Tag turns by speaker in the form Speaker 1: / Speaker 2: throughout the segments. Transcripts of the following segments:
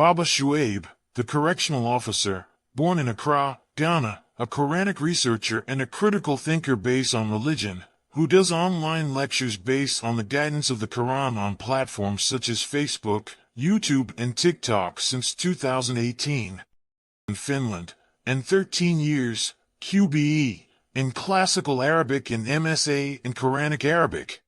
Speaker 1: Baba Shuaib, the correctional officer, born in Accra, Ghana, a Quranic researcher and a critical thinker based on religion, who does online lectures based on the guidance of the Quran on platforms such as Facebook, YouTube and TikTok since 2018. In Finland, and 13 years, QBE, in Classical Arabic and MSA in Quranic Arabic.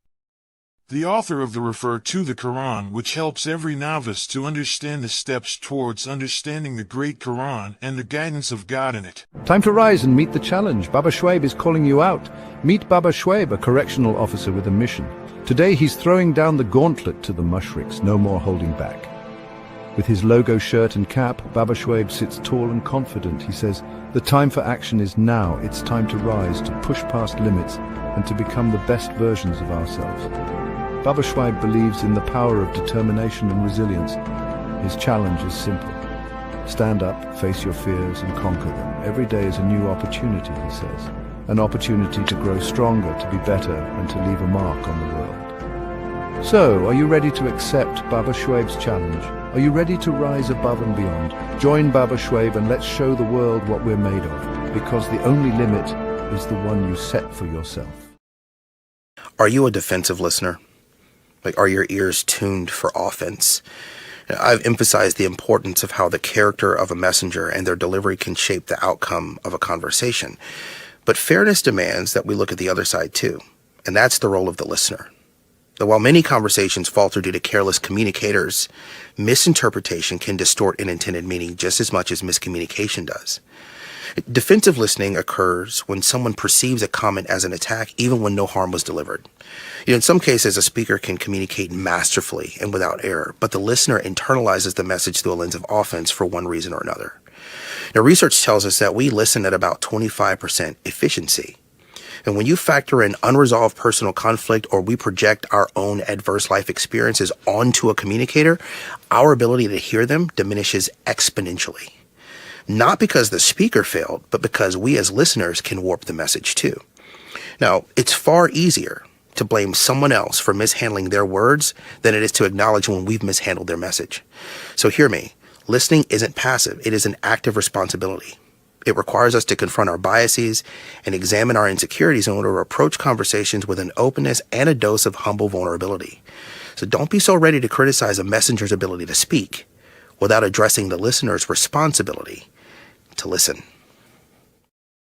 Speaker 1: The author of the Refer to the Quran, which helps every novice to understand the steps towards understanding the Great Quran and the guidance of God in it.
Speaker 2: Time to rise and meet the challenge. Baba Shuaib is calling you out. Meet Baba Shuaib, a correctional officer with a mission. Today he's throwing down the gauntlet to the Mushriks, no more holding back. With his logo shirt and cap, Baba Shuaib sits tall and confident. He says, the time for action is now. It's time to rise, to push past limits, and to become the best versions of ourselves. Baba Shuaib believes in the power of determination and resilience. His challenge is simple. Stand up, face your fears, and conquer them. Every day is a new opportunity, he says. An opportunity to grow stronger, to be better, and to leave a mark on the world. So, are you ready to accept Baba Shuaib's challenge? Are you ready to rise above and beyond? Join Baba Shuaib and let's show the world what we're made of, because the only limit is the one you set for yourself.
Speaker 3: Are you a defensive listener? Are your ears tuned for offense? I've emphasized the importance of how the character of a messenger and their delivery can shape the outcome of a conversation. But fairness demands that we look at the other side too, and that's the role of the listener. That while many conversations falter due to careless communicators, misinterpretation can distort an intended meaning just as much as miscommunication does. Defensive listening occurs when someone perceives a comment as an attack even when no harm was delivered. In some cases, a speaker can communicate masterfully and without error, but the listener internalizes the message through a lens of offense for one reason or another. Now, research tells us that we listen at about 25% efficiency. And when you factor in unresolved personal conflict or we project our own adverse life experiences onto a communicator, our ability to hear them diminishes exponentially. Not because the speaker failed, but because we as listeners can warp the message too. Now, it's far easier to blame someone else for mishandling their words than it is to acknowledge when we've mishandled their message. So hear me, listening isn't passive, it is an active responsibility. It requires us to confront our biases and examine our insecurities in order to approach conversations with an openness and a dose of humble vulnerability. So don't be so ready to criticize a messenger's ability to speak without addressing the listener's responsibility to listen.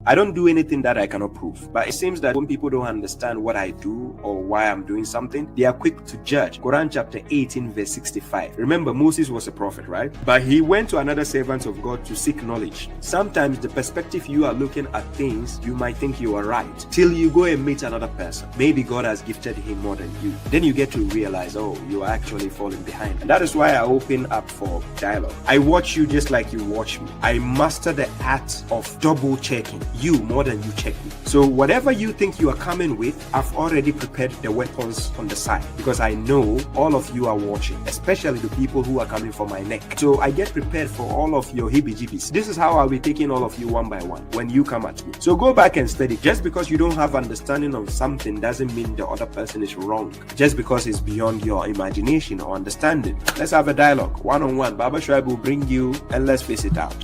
Speaker 4: I don't do anything that I cannot prove, but it seems that when people don't understand what I do or why I'm doing something, they are quick to judge. Quran chapter 18 verse 65. Remember, Moses was a prophet, right? But he went to another servant of God to seek knowledge. Sometimes the perspective you are looking at things, you might think you are right, till you go and meet another person. Maybe God has gifted him more than you. Then you get to realize, oh, you are actually falling behind. And that is why I open up for dialogue. I watch you just like you watch me. I master the art of double checking you more than you check me. So whatever you think you are coming with, I've already prepared the weapons on the side, because I know all of you are watching, especially the people who are coming for my neck. So I get prepared for all of your heebie-jeebies. This is how I'll be taking all of you one by one when you come at me. So go back and study. Just because you don't have understanding of something doesn't mean the other person is wrong. Just because it's beyond your imagination or understanding. Let's have a dialogue, one-on-one. Baba Shuaib will bring you, and let's face it out.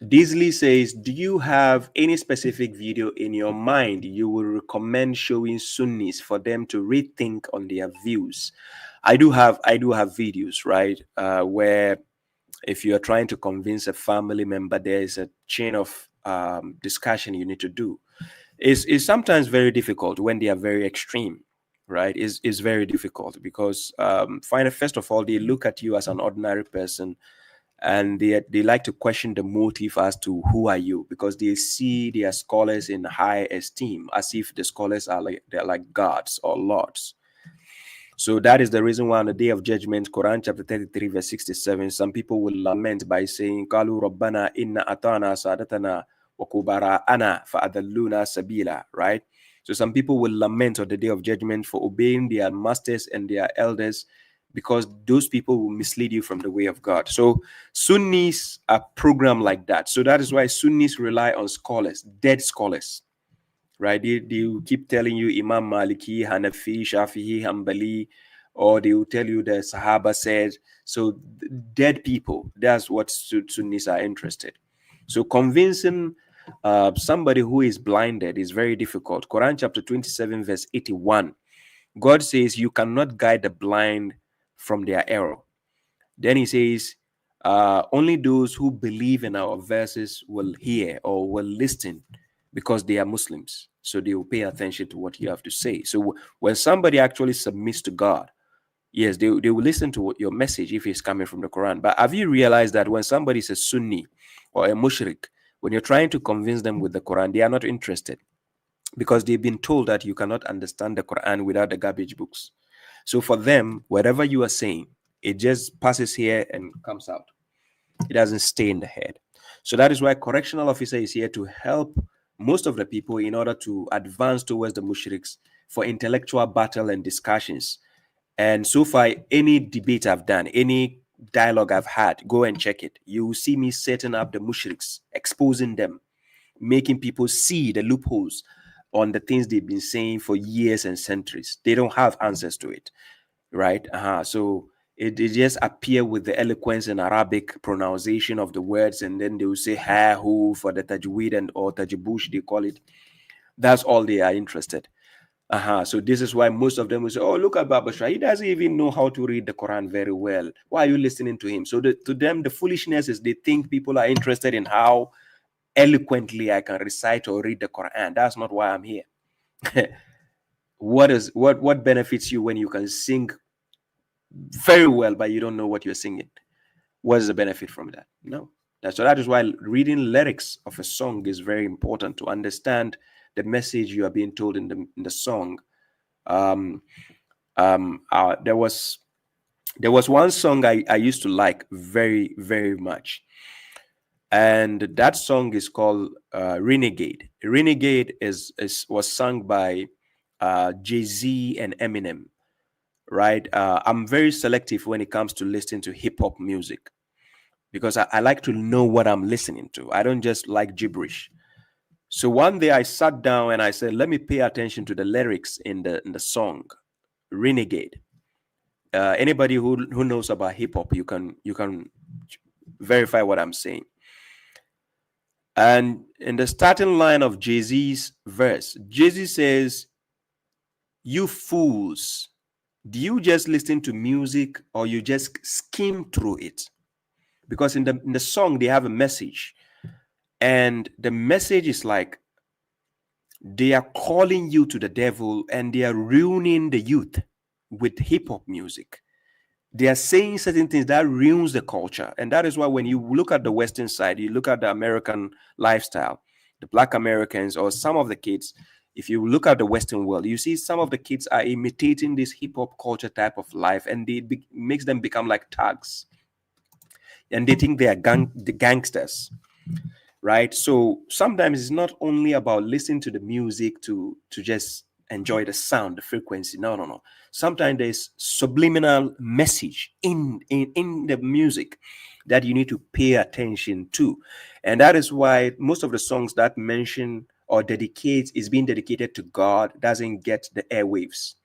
Speaker 4: Disley says, do you have any specific video in your mind you will recommend showing Sunnis for them to rethink on their views? I do have videos, right, where if you are trying to convince a family member, there is a chain of discussion you need to do. It's sometimes very difficult when they are very extreme, right? It's very difficult because first of all, they look at you as an ordinary person, and they like to question the motive as to who are you, because they see their scholars in high esteem, as if the scholars are they're like gods or lords. So that is the reason why on the day of judgment, Quran chapter 33 verse 67, some people will lament by saying, "Qalu Rabbana inna atana sadatana wa kubara'ana fa'adalluna sabila," right? So some people will lament on the day of judgment for obeying their masters and their elders, because those people will mislead you from the way of God. So Sunnis are programmed like that. So that is why Sunnis rely on scholars, dead scholars, right? They will keep telling you Imam Maliki, Hanafi, Shafi'i, Hanbali, or they will tell you the Sahaba said. So dead people, that's what Sunnis are interested. So convincing somebody who is blinded is very difficult. Quran chapter 27 verse 81, God says you cannot guide the blind from their error. Then he says, only those who believe in our verses will hear or will listen because they are Muslims. So they will pay attention to what you have to say. So when somebody actually submits to God, yes, they will listen to your message if it's coming from the Quran. But have you realized that when somebody is a Sunni or a Mushrik, when you're trying to convince them with the Quran, they are not interested because they've been told that you cannot understand the Quran without the garbage books. So for them, whatever you are saying, it just passes here and comes out. It doesn't stay in the head. So that is why correctional officer is here to help most of the people in order to advance towards the mushriks for intellectual battle and discussions. And so far, any debate I've done, any dialogue I've had, go and check it. You will see me setting up the mushriks, exposing them, making people see the loopholes on the things they've been saying for years and centuries. They don't have answers to it, right? So it just appear with the eloquence and Arabic pronunciation of the words, and then they will say ha, who for the tajweed and or tajbush, they call it. That's all they are interested. So this is why most of them will say, oh, look at Baba Shah. He doesn't even know how to read the Quran very well. Why are you listening to him? So to them, the foolishness is they think people are interested in how eloquently I can recite or read the Quran. That's not why I'm here. What benefits you when you can sing very well, but you don't know what you're singing? What is the benefit from that? No. So that is why reading lyrics of a song is very important to understand the message you are being told in the song. There was one song I used to like very, very much. And that song is called Renegade. Renegade was sung by Jay-Z and Eminem, right? I'm very selective when it comes to listening to hip-hop music because I like to know what I'm listening to. I don't just like gibberish. So one day I sat down and I said, let me pay attention to the lyrics in the song Renegade. Anybody who knows about hip-hop, you can verify what I'm saying. And in the starting line of Jay-Z's verse, Jay-Z says, you fools, do you just listen to music or you just skim through it? Because in the song, they have a message. And the message is like, they are calling you to the devil and they are ruining the youth with hip-hop music. They are saying certain things that ruins the culture. And that is why when you look at the Western side, you look at the American lifestyle, the Black Americans or some of the kids, if you look at the Western world, you see some of the kids are imitating this hip-hop culture type of life, and it makes them become like thugs. And they think they are the gangsters, right? So sometimes it's not only about listening to the music to just enjoy the sound, the frequency. No. Sometimes there's subliminal message in the music that you need to pay attention to. And that is why most of the songs that mention or is being dedicated to God doesn't get the airwaves,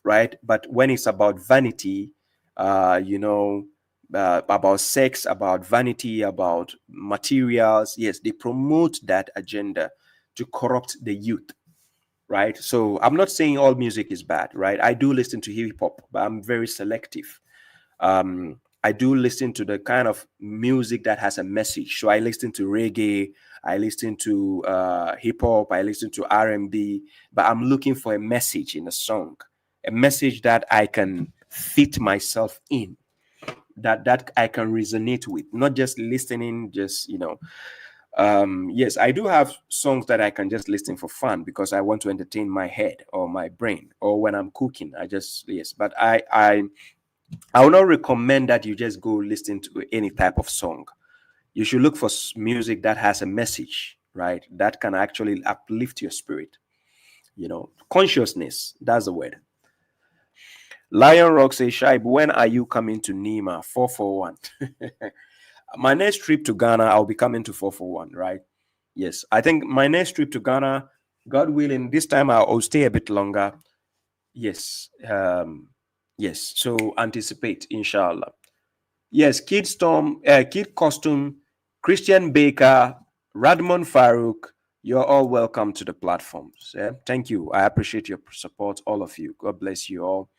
Speaker 4: right? But when it's about vanity, about sex, about vanity, about materials, yes, they promote that agenda to corrupt the youth, right? So I'm not saying all music is bad, right? I do listen to hip hop, but I'm very selective. I do listen to the kind of music that has a message. So I listen to reggae, I listen to hip hop, I listen to R&B, but I'm looking for a message in a song, a message that I can fit myself in, that I can resonate with, not just listening, just, yes, I do have songs that I can just listen for fun because I want to entertain my head or my brain, or when I'm cooking, but I will not recommend that you just go listen to any type of song. You should look for music that has a message, right? That can actually uplift your spirit, consciousness, that's the word. Lion Rock says, Shaib, when are you coming to Nima? 441. My next trip to Ghana, I'll be coming to 441, right? Yes. I think my next trip to Ghana, God willing, this time I'll stay a bit longer. Yes. Yes. So anticipate, inshallah. Yes, Kid Storm, Kid Costume, Christian Baker, Radmon Farouk, you're all welcome to the platforms. Yeah? Thank you. I appreciate your support, all of you. God bless you all.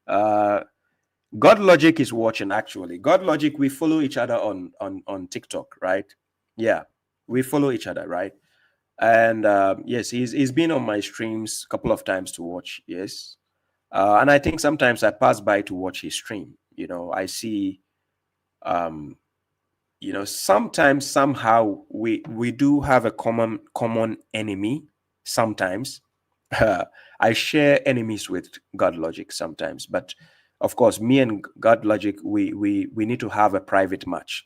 Speaker 4: God Logic is watching, actually. God Logic, we follow each other on TikTok, right? Yeah, we follow each other, right? And yes, he's been on my streams a couple of times to watch, yes. And I think sometimes I pass by to watch his stream. You know, I see you know, sometimes somehow we do have a common enemy. Sometimes I share enemies with God Logic sometimes, but of course, me and God Logic, we need to have a private match.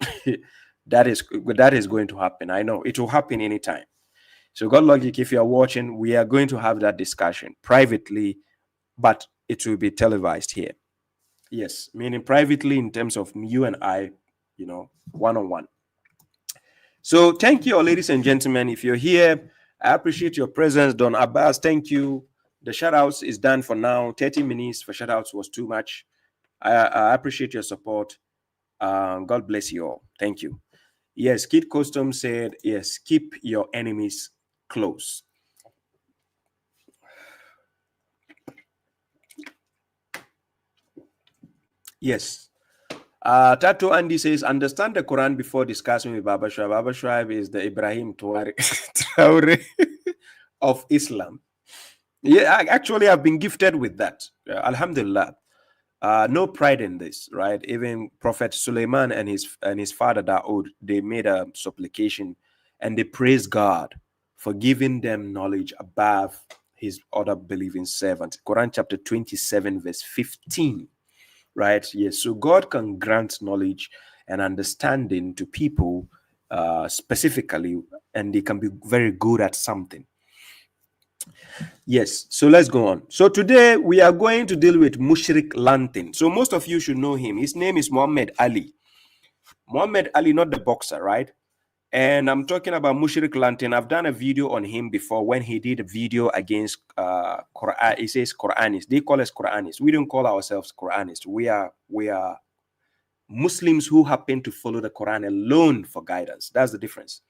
Speaker 4: that is going to happen. I know it will happen anytime. So God Logic, if you are watching, we are going to have that discussion privately, but it will be televised here. Yes, meaning privately in terms of you and I, you know, one-on-one. So thank you all, ladies and gentlemen. If you're here, I appreciate your presence. Don Abbas, thank you. The shoutouts is done for now. 30 minutes for shoutouts was too much. I appreciate your support. God bless you all. Thank you. Yes, Kid Custom said, yes, keep your enemies close. Yes. Tato Andy says, understand the Quran before discussing with Baba Shuaib. Baba Shuaib is the Ibrahim Traore of Islam. Yeah, actually, I've been gifted with that. Alhamdulillah. No pride in this, right? Even Prophet Suleiman and his father Dawood, they made a supplication and they praised God for giving them knowledge above his other believing servants. Quran chapter 27, verse 15. Right? Yes. So God can grant knowledge and understanding to people specifically, and they can be very good at something. Yes. So let's go on. So today we are going to deal with Mushrik Lantin. So most of you should know him. His name is Muhammad Ali. Muhammad Ali, not the boxer, right? And I'm talking about Mushrik Lantin. I've done a video on him before when he did a video against Quran. He says Quranists. They call us Quranists. We don't call ourselves Quranists. We are Muslims who happen to follow the Quran alone for guidance. That's the difference.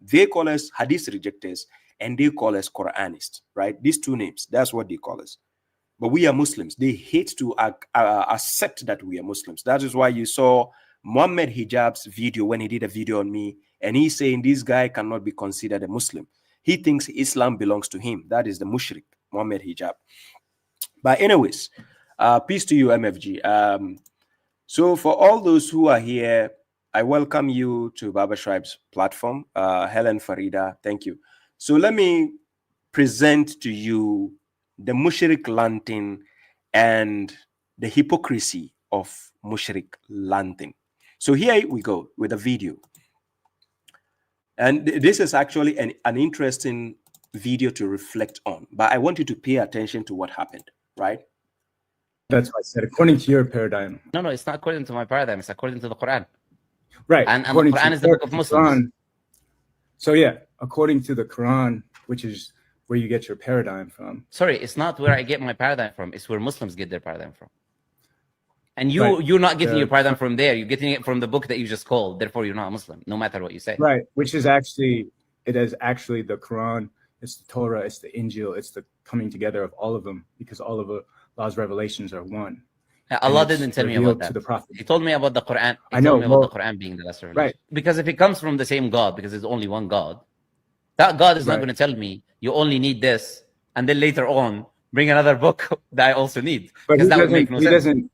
Speaker 4: They call us Hadith rejectors and they call us Quranists, right? These two names, that's what they call us. But we are Muslims. They hate to accept that we are Muslims. That is why you saw Muhammad Hijab's video when he did a video on me, and he's saying this guy cannot be considered a Muslim. He thinks Islam belongs to him. That is the Mushrik, Muhammad Hijab. But anyways, peace to you, MFG. So for all those who are here, I welcome you to Baba Shuaib's platform. Helen Farida, thank you. So let me present to you the Mushrik Lantin and the hypocrisy of Mushrik Lantin. So here we go with a video. And this is actually an interesting video to reflect on, but I want you to pay attention to what happened, right?
Speaker 5: That's what I said, according to your paradigm.
Speaker 6: No, it's not according to my paradigm. It's according to the Quran.
Speaker 5: Right.
Speaker 6: And the Quran is the book of Muslims.
Speaker 5: Quran. So yeah, according to the Quran, which is where you get your paradigm from.
Speaker 6: Sorry, it's not where I get my paradigm from. It's where Muslims get their paradigm from. And you're not getting your paradigm from there. You're getting it from the book that you just called. Therefore, you're not a Muslim, no matter what you say.
Speaker 5: Right, which is actually, it is actually the Quran, it's the Torah, it's the Injil, it's the coming together of all of them, because all of Allah's revelations are one.
Speaker 6: Allah didn't tell me about that.
Speaker 5: To the Prophet.
Speaker 6: He told me about the Quran.
Speaker 5: I know,
Speaker 6: told me about the Quran being the last revelation.
Speaker 5: Right.
Speaker 6: Because if it comes from the same God, because there's only one God, that God is not going to tell me you only need this, and then later on bring another book that I also need.
Speaker 5: But
Speaker 6: because that would make no sense.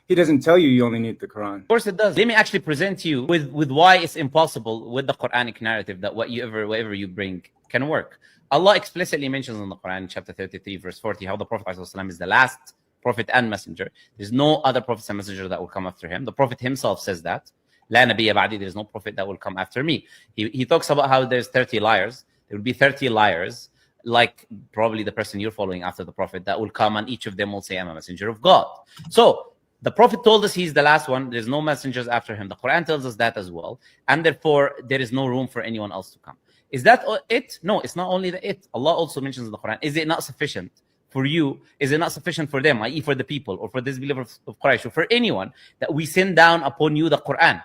Speaker 5: He doesn't tell you you only need the Quran.
Speaker 6: Of course it does. Let me actually present you with why it's impossible with the Quranic narrative that whatever you bring can work. Allah explicitly mentions in the Quran, chapter 33, verse 40, how the Prophet ﷺ is the last prophet and messenger. There's no other prophet and messenger that will come after him. The Prophet himself says that. La nabiyya ba'di, there's no prophet that will come after me. He talks about how there's 30 liars. There will be 30 liars like probably the person you're following after the Prophet, that will come and each of them will say, I'm a messenger of God. So the Prophet told us he's the last one. There's no messengers after him. The Quran tells us that as well. And therefore, there is no room for anyone else to come. Is that it? No, it's not only it. Allah also mentions in the Quran, is it not sufficient for you? Is it not sufficient for them, i.e. for the people or for this believer of Quraysh or for anyone, that we send down upon you the Quran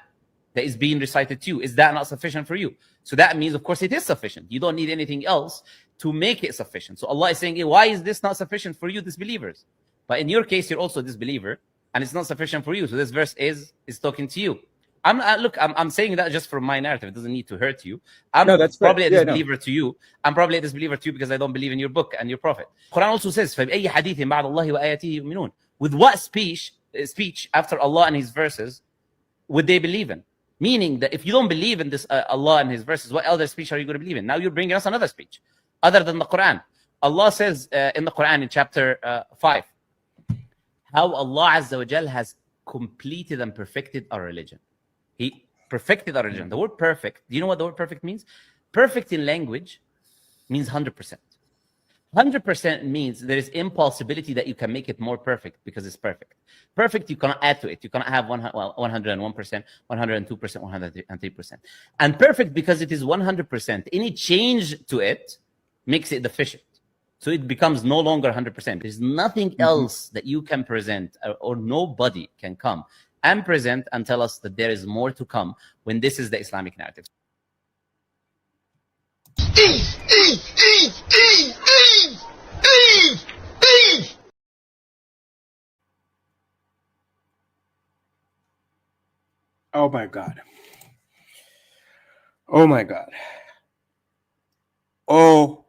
Speaker 6: that is being recited to you? Is that not sufficient for you? So that means, of course, it is sufficient. You don't need anything else to make it sufficient. So Allah is saying, why is this not sufficient for you, disbelievers? But in your case, you're also a disbeliever, and it's not sufficient for you. So this verse is talking to you. I'm saying that just from my narrative. It doesn't need to hurt you. I'm probably a disbeliever to you. I'm probably a disbeliever to you because I don't believe in your book and your prophet. Quran also says, فَبِأَيِّ حَدِيثٍ بَعْدَ اللَّهِ وَآيَاتِهِ يُؤْمِنُونَ. With what speech after Allah and His verses would they believe in? Meaning that if you don't believe in this Allah and His verses, what other speech are you going to believe in? Now you're bringing us another speech other than the Quran. Allah says in the Quran in chapter 5, how Allah Azza wa Jal has completed and perfected our religion. He perfected our religion. The word perfect, do you know what the word perfect means? Perfect in language means 100%. 100% means there is impossibility that you can make it more perfect because it's perfect. Perfect, you cannot add to it. You cannot have 101%, 102%, 103%. And perfect, because it is 100%, any change to it makes it deficient. So it becomes no longer 100%. There's nothing else that you can present, or nobody can come and present and tell us that there is more to come when this is the Islamic narrative.
Speaker 4: Oh my God. Oh my God. Oh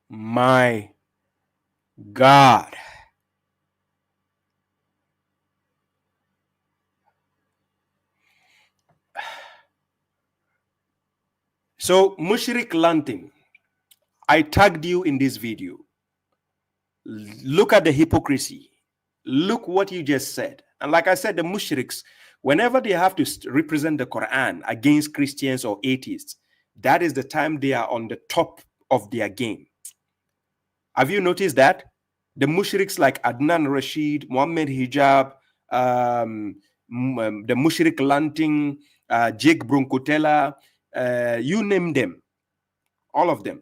Speaker 4: my God. So, Mushrik Lanting, I tagged you in this video. Look at the hypocrisy. Look what you just said. And like I said, the Mushriks, whenever they have to represent the Quran against Christians or atheists, that is the time they are on the top of their game. Have you noticed that? The Mushriks like Adnan Rashid, Muhammad Hijab, the Mushrik Lanting, Jake Brunkutela, you name them, all of them.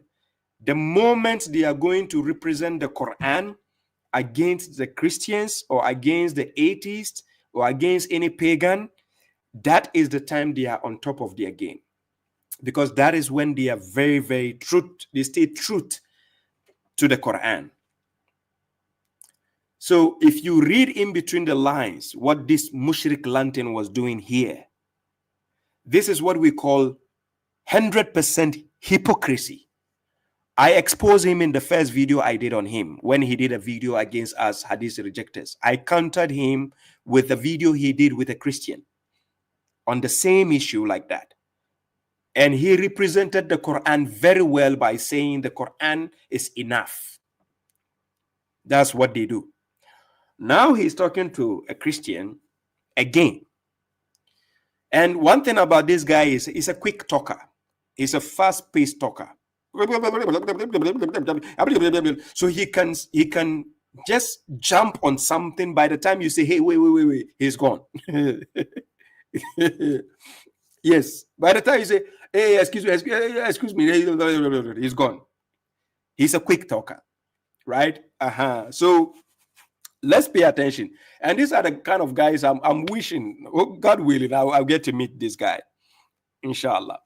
Speaker 4: The moment they are going to represent the Quran against the Christians or against the atheists or against any pagan, that is the time they are on top of their game. Because that is when they are very, very truth, they stay truth to the Quran. So if you read in between the lines what this Mushrik Lantin was doing here, this is what we call 100% hypocrisy. I exposed him in the first video I did on him when he did a video against us Hadith rejectors. I countered him with the video he did with a Christian on the same issue like that. And he represented the Quran very well by saying the Quran is enough. That's what they do. Now he's talking to a Christian again. And one thing about this guy is he's a quick talker. He's a fast-paced talker. So he can just jump on something. By the time you say, hey, wait, he's gone. Yes. By the time you say, hey, excuse me, he's gone. He's a quick talker, right? So let's pay attention. And these are the kind of guys I'm wishing, God willing, I'll get to meet this guy, inshallah.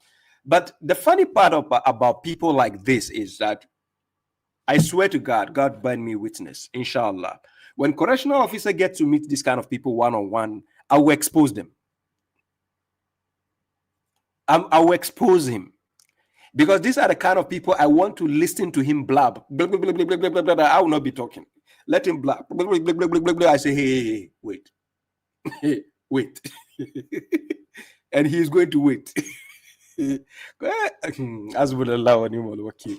Speaker 4: But the funny part about people like this is that I swear to God, God bear me witness, inshallah. When correctional officer gets to meet this kind of people one-on-one, I will expose them. I will expose him. Because these are the kind of people I want to listen to him blab. Blah, blah, blah, blah, blah, blah, blah, blah. I will not be talking. Let him blab. Blah, blah, blah, blah, blah, blah. I say, hey, wait. Wait. And he is going to wait. As would allow anyone working.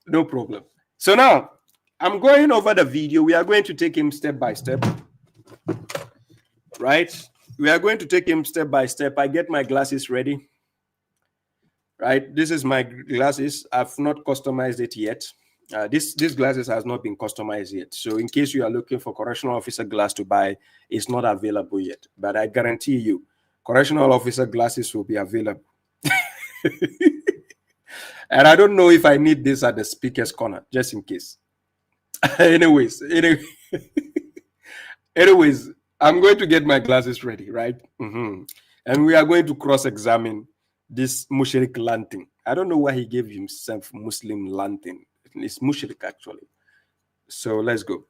Speaker 4: No problem. So now I'm going over the video. We are going to take him step by step. Right? We are going to take him step by step. I get my glasses ready. right? This is my glasses. I've not customized it yet. This glasses has not been customized yet. So in case you are looking for correctional officer glass to buy, it's not available yet. But I guarantee you, correctional officer glasses will be available. And I don't know if I need this at the speaker's corner, just in case. Anyways, I'm going to get my glasses ready, right? And we are going to cross-examine this Mushrik Lantin. I don't know why he gave himself Muslim Lantin. It's Mushrik, actually. So let's go.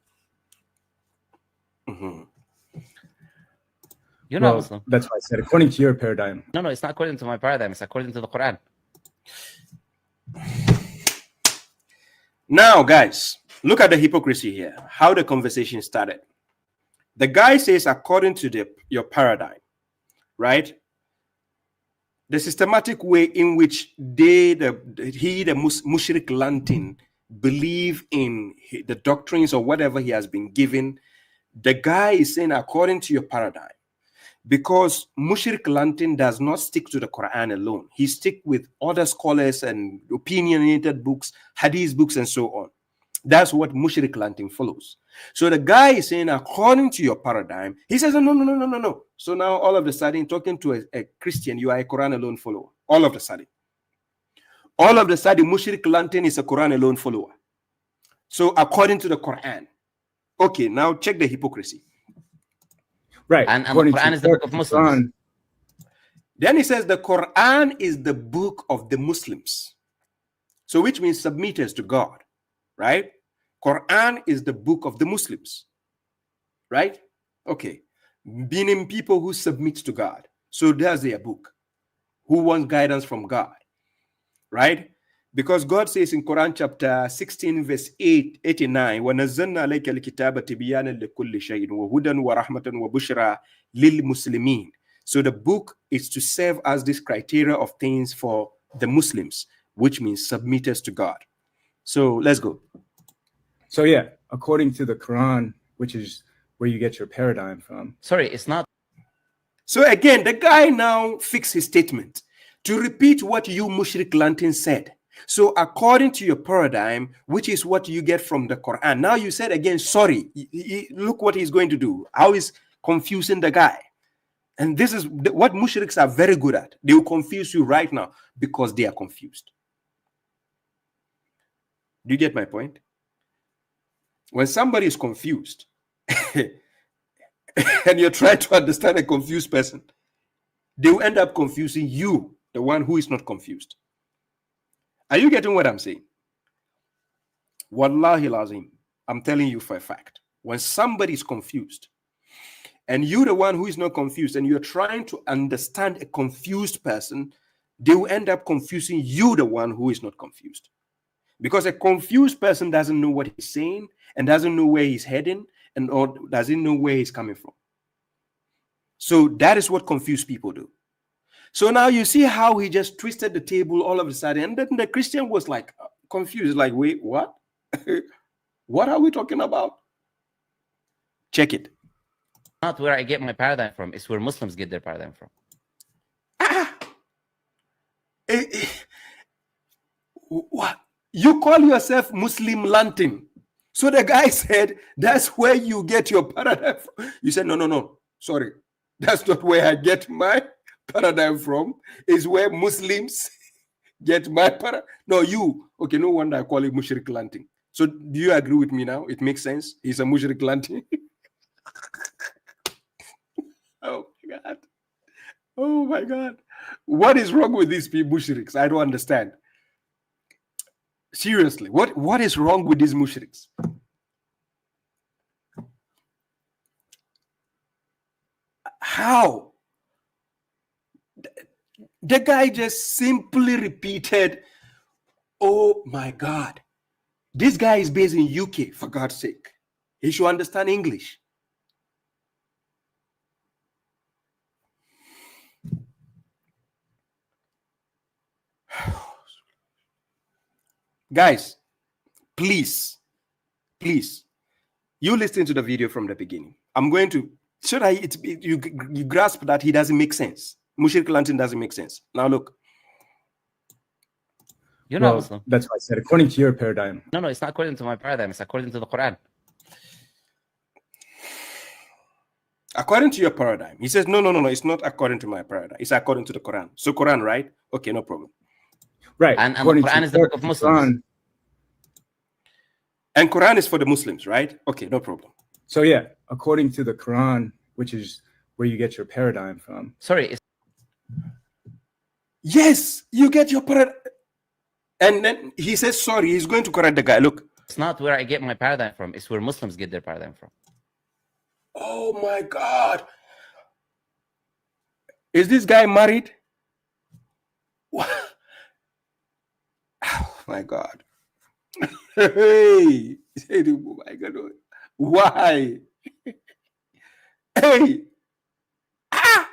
Speaker 6: You're not Muslim.
Speaker 5: That's why I said, according to your paradigm.
Speaker 6: No, it's not according to my paradigm. It's according to the Quran.
Speaker 4: Now, guys, look at the hypocrisy here. How the conversation started. The guy says, according to your paradigm, right? The systematic way in which the Mushrik Lantin believe in the doctrines or whatever he has been given. The guy is saying, according to your paradigm, because Mushrik Lantin does not stick to the Quran alone. He sticks with other scholars and opinionated books, hadith books, and so on. That's what Mushrik Lantin follows. So the guy is saying, according to your paradigm, he says, no. So now all of a sudden, talking to a Christian, you are a Quran alone follower. All of a sudden, Mushrik Lantin is a Quran alone follower. So according to the Quran. Okay, now check the hypocrisy.
Speaker 5: Right.
Speaker 6: And the Quran is the book of Muslims.
Speaker 4: Then he says the Quran is the book of the Muslims. So which means submitters to God, right? Quran is the book of the Muslims, right? Okay. Meaning people who submit to God. So there's their book. Who wants guidance from God, right? Because God says in Quran chapter 16 verse 89, وَنَزَّلْنَا عَلَيْكَ الْكِتَابَ تِبْيَانًا لِكُلِّ شَيْءٍ وَهُدًى وَرَحْمَةً وَبُشْرَى لِلْمُسْلِمِينَ. So the book is to serve as this criteria of things for the Muslims, which means submitters to God. So let's go.
Speaker 5: So yeah, according to the Quran, which is where you get your paradigm from.
Speaker 6: Sorry, it's not.
Speaker 4: So again, the guy now fixed his statement to repeat what you Mushrik Lantin said. So according to your paradigm, which is what you get from the Quran, now you said again, sorry, look what he's going to do. How he's confusing the guy. And this is what Mushriks are very good at. They will confuse you right now because they are confused. Do you get my point? When somebody is confused and you're trying to understand a confused person, they will end up confusing you, the one who is not confused. Are you getting what I'm saying? Wallahi lazim, I'm telling you for a fact. When somebody is confused, and you're the one who is not confused, and you're trying to understand a confused person, they will end up confusing you, the one who is not confused. Because a confused person doesn't know what he's saying, and doesn't know where he's heading, and or doesn't know where he's coming from. So that is what confused people do. So now you see how he just twisted the table all of a sudden. And then the Christian was like confused, like, wait, what? What are we talking about? Check it.
Speaker 6: Not where I get my paradigm from. It's where Muslims get their paradigm from.
Speaker 4: What? You call yourself Muslim Lantin. So the guy said, that's where you get your paradigm from. You said, no. Sorry. That's not where I get my paradigm from. Is where Muslims get my paradigm. No, you. Okay, no wonder I call it Mushrik Lantin. So do you agree with me now? It makes sense. He's a Mushrik Lantin. Oh my God. Oh my God. What is wrong with these people, Mushriks? I don't understand. Seriously, what is wrong with these Mushriks? How? The guy just simply repeated, oh my God. This guy is based in UK, for God's sake. He should understand English. Guys, please, you listen to the video from the beginning. I'm going to, so that you grasp that he doesn't make sense. Mushrik Lantin doesn't make sense. Now look.
Speaker 6: You're not
Speaker 5: Well,
Speaker 6: Muslim.
Speaker 5: that's what I said. According to your paradigm.
Speaker 6: No, it's not according to my paradigm. It's according to the Quran.
Speaker 4: According to your paradigm. He says, no, it's not according to my paradigm. It's according to the Quran. So Quran, right? Okay, no problem.
Speaker 5: Right.
Speaker 6: And the
Speaker 5: according
Speaker 6: Quran
Speaker 5: to
Speaker 6: is the book of Muslims.
Speaker 5: Quran.
Speaker 4: And Quran is for the Muslims, right? Okay, no problem.
Speaker 5: So yeah, according to the Quran, which is where you get your paradigm from.
Speaker 6: Sorry.
Speaker 4: Yes, you get your paradigm. And then he says, sorry, he's going to correct the guy. Look.
Speaker 6: It's not where I get my paradigm from. It's where Muslims get their paradigm from.
Speaker 4: Oh my God. Is this guy married? What? Oh my God. Hey. Oh my God. Why? Hey. Ah.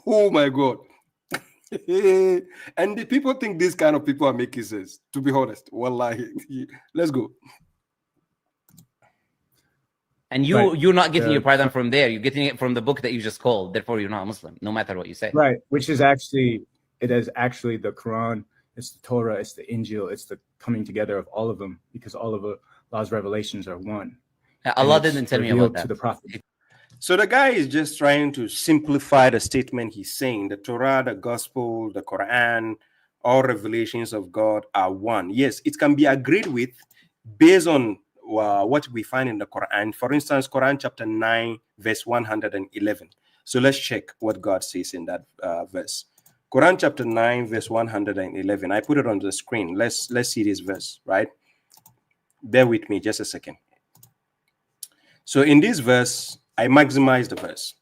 Speaker 4: Oh my God. And the people think these kind of people are making sense, to be honest. Wallahi. Let's go.
Speaker 6: And you're not getting your paradigm from there. You're getting it from the book that you just called. Therefore, you're not Muslim, no matter what you say.
Speaker 5: Right, which is actually, it is actually the Quran, it's the Torah, it's the Injil, it's the coming together of all of them, because all of Allah's revelations are one.
Speaker 6: Allah didn't tell me about that.
Speaker 5: To the Prophet.
Speaker 4: So the guy is just trying to simplify the statement he's saying. The Torah, the Gospel, the Quran, all revelations of God are one. Yes, it can be agreed with based on what we find in the Quran. For instance, Quran chapter 9, verse 111. So let's check what God says in that verse. Quran chapter 9, verse 111. I put it on the screen. Let's see this verse, right? Bear with me just a second. So in this verse, I maximize the verse.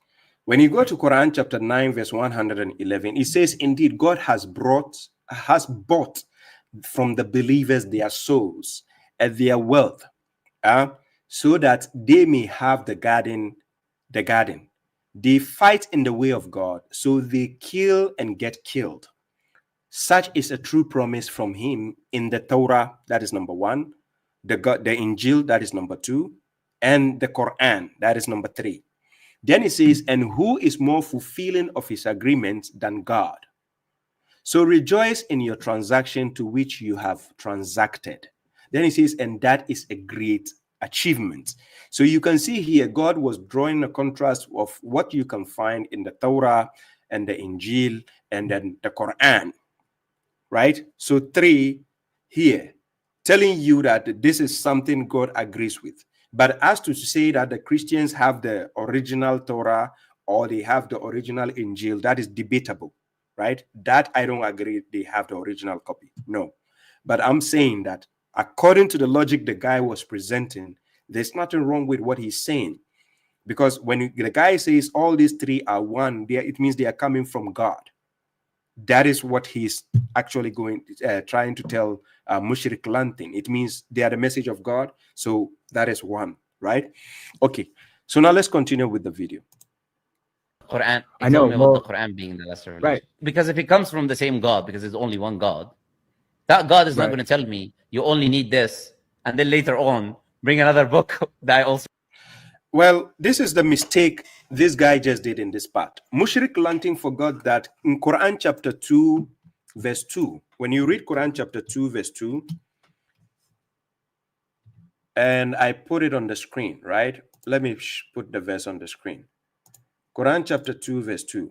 Speaker 4: When you go to Quran chapter 9, verse 111, it says, indeed, God has bought from the believers their souls and their wealth, so that they may have the garden. They fight in the way of God, so they kill and get killed. Such is a true promise from him in the Torah, that is number 1, the Injil, that is number 2, and the Quran, that is number 3. Then it says, and who is more fulfilling of his agreements than God? So rejoice in your transaction to which you have transacted. Then it says, and that is a great achievement. So you can see here, God was drawing a contrast of what you can find in the Torah and the Injil and then the Quran, right? So 3 here, telling you that this is something God agrees with. But as to say that the Christians have the original Torah or they have the original Injil, that is debatable, right? That I don't agree they have the original copy. No. But I'm saying that according to the logic the guy was presenting, there's nothing wrong with what he's saying. Because when the guy says all these 3 are one, it means they are coming from God. That is what he's actually trying to tell Mushrik Lantin. It means they are the message of God. So that is one, right? Okay. So now let's continue with the video.
Speaker 6: Quran.
Speaker 5: I know
Speaker 6: about the Quran being the lesser religion.
Speaker 5: Right.
Speaker 6: Because if it comes from the same God, because there's only one God, that God is not
Speaker 5: Right.
Speaker 6: going to tell me you only need this, and then later on bring another book that I also.
Speaker 4: Well, this is the mistake this guy just did in this part. Mushrik Lantin forgot that in Quran chapter 2, verse 2, when you read Quran chapter 2, verse 2, and I put it on the screen, right? Let me put the verse on the screen. Quran chapter 2, verse 2.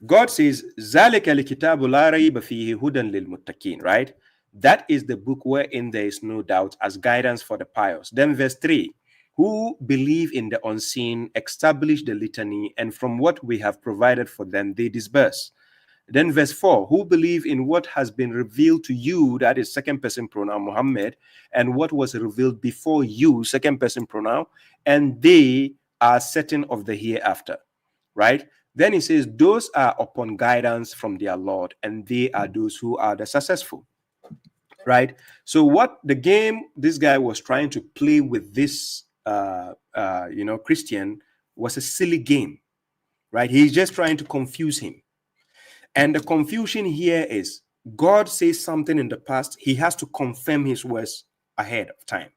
Speaker 4: God says, ذَلِكَ الْكِتَابُ لَا رَيْبَ فِيهِ هُدًى لِلْمُتَّقِينَ, right? That is the book wherein there is no doubt as guidance for the pious. Then verse 3, who believe in the unseen, establish the litany, and from what we have provided for them, they disperse. Then verse 4, who believe in what has been revealed to you, that is second person pronoun Muhammad, and what was revealed before you, second person pronoun, and they are certain of the hereafter, right? Then he says, those are upon guidance from their Lord, and they are those who are the successful. Right. So what the game this guy was trying to play with this, Christian was a silly game, right? He's just trying to confuse him. And the confusion here is God says something in the past. He has to confirm his words ahead of time.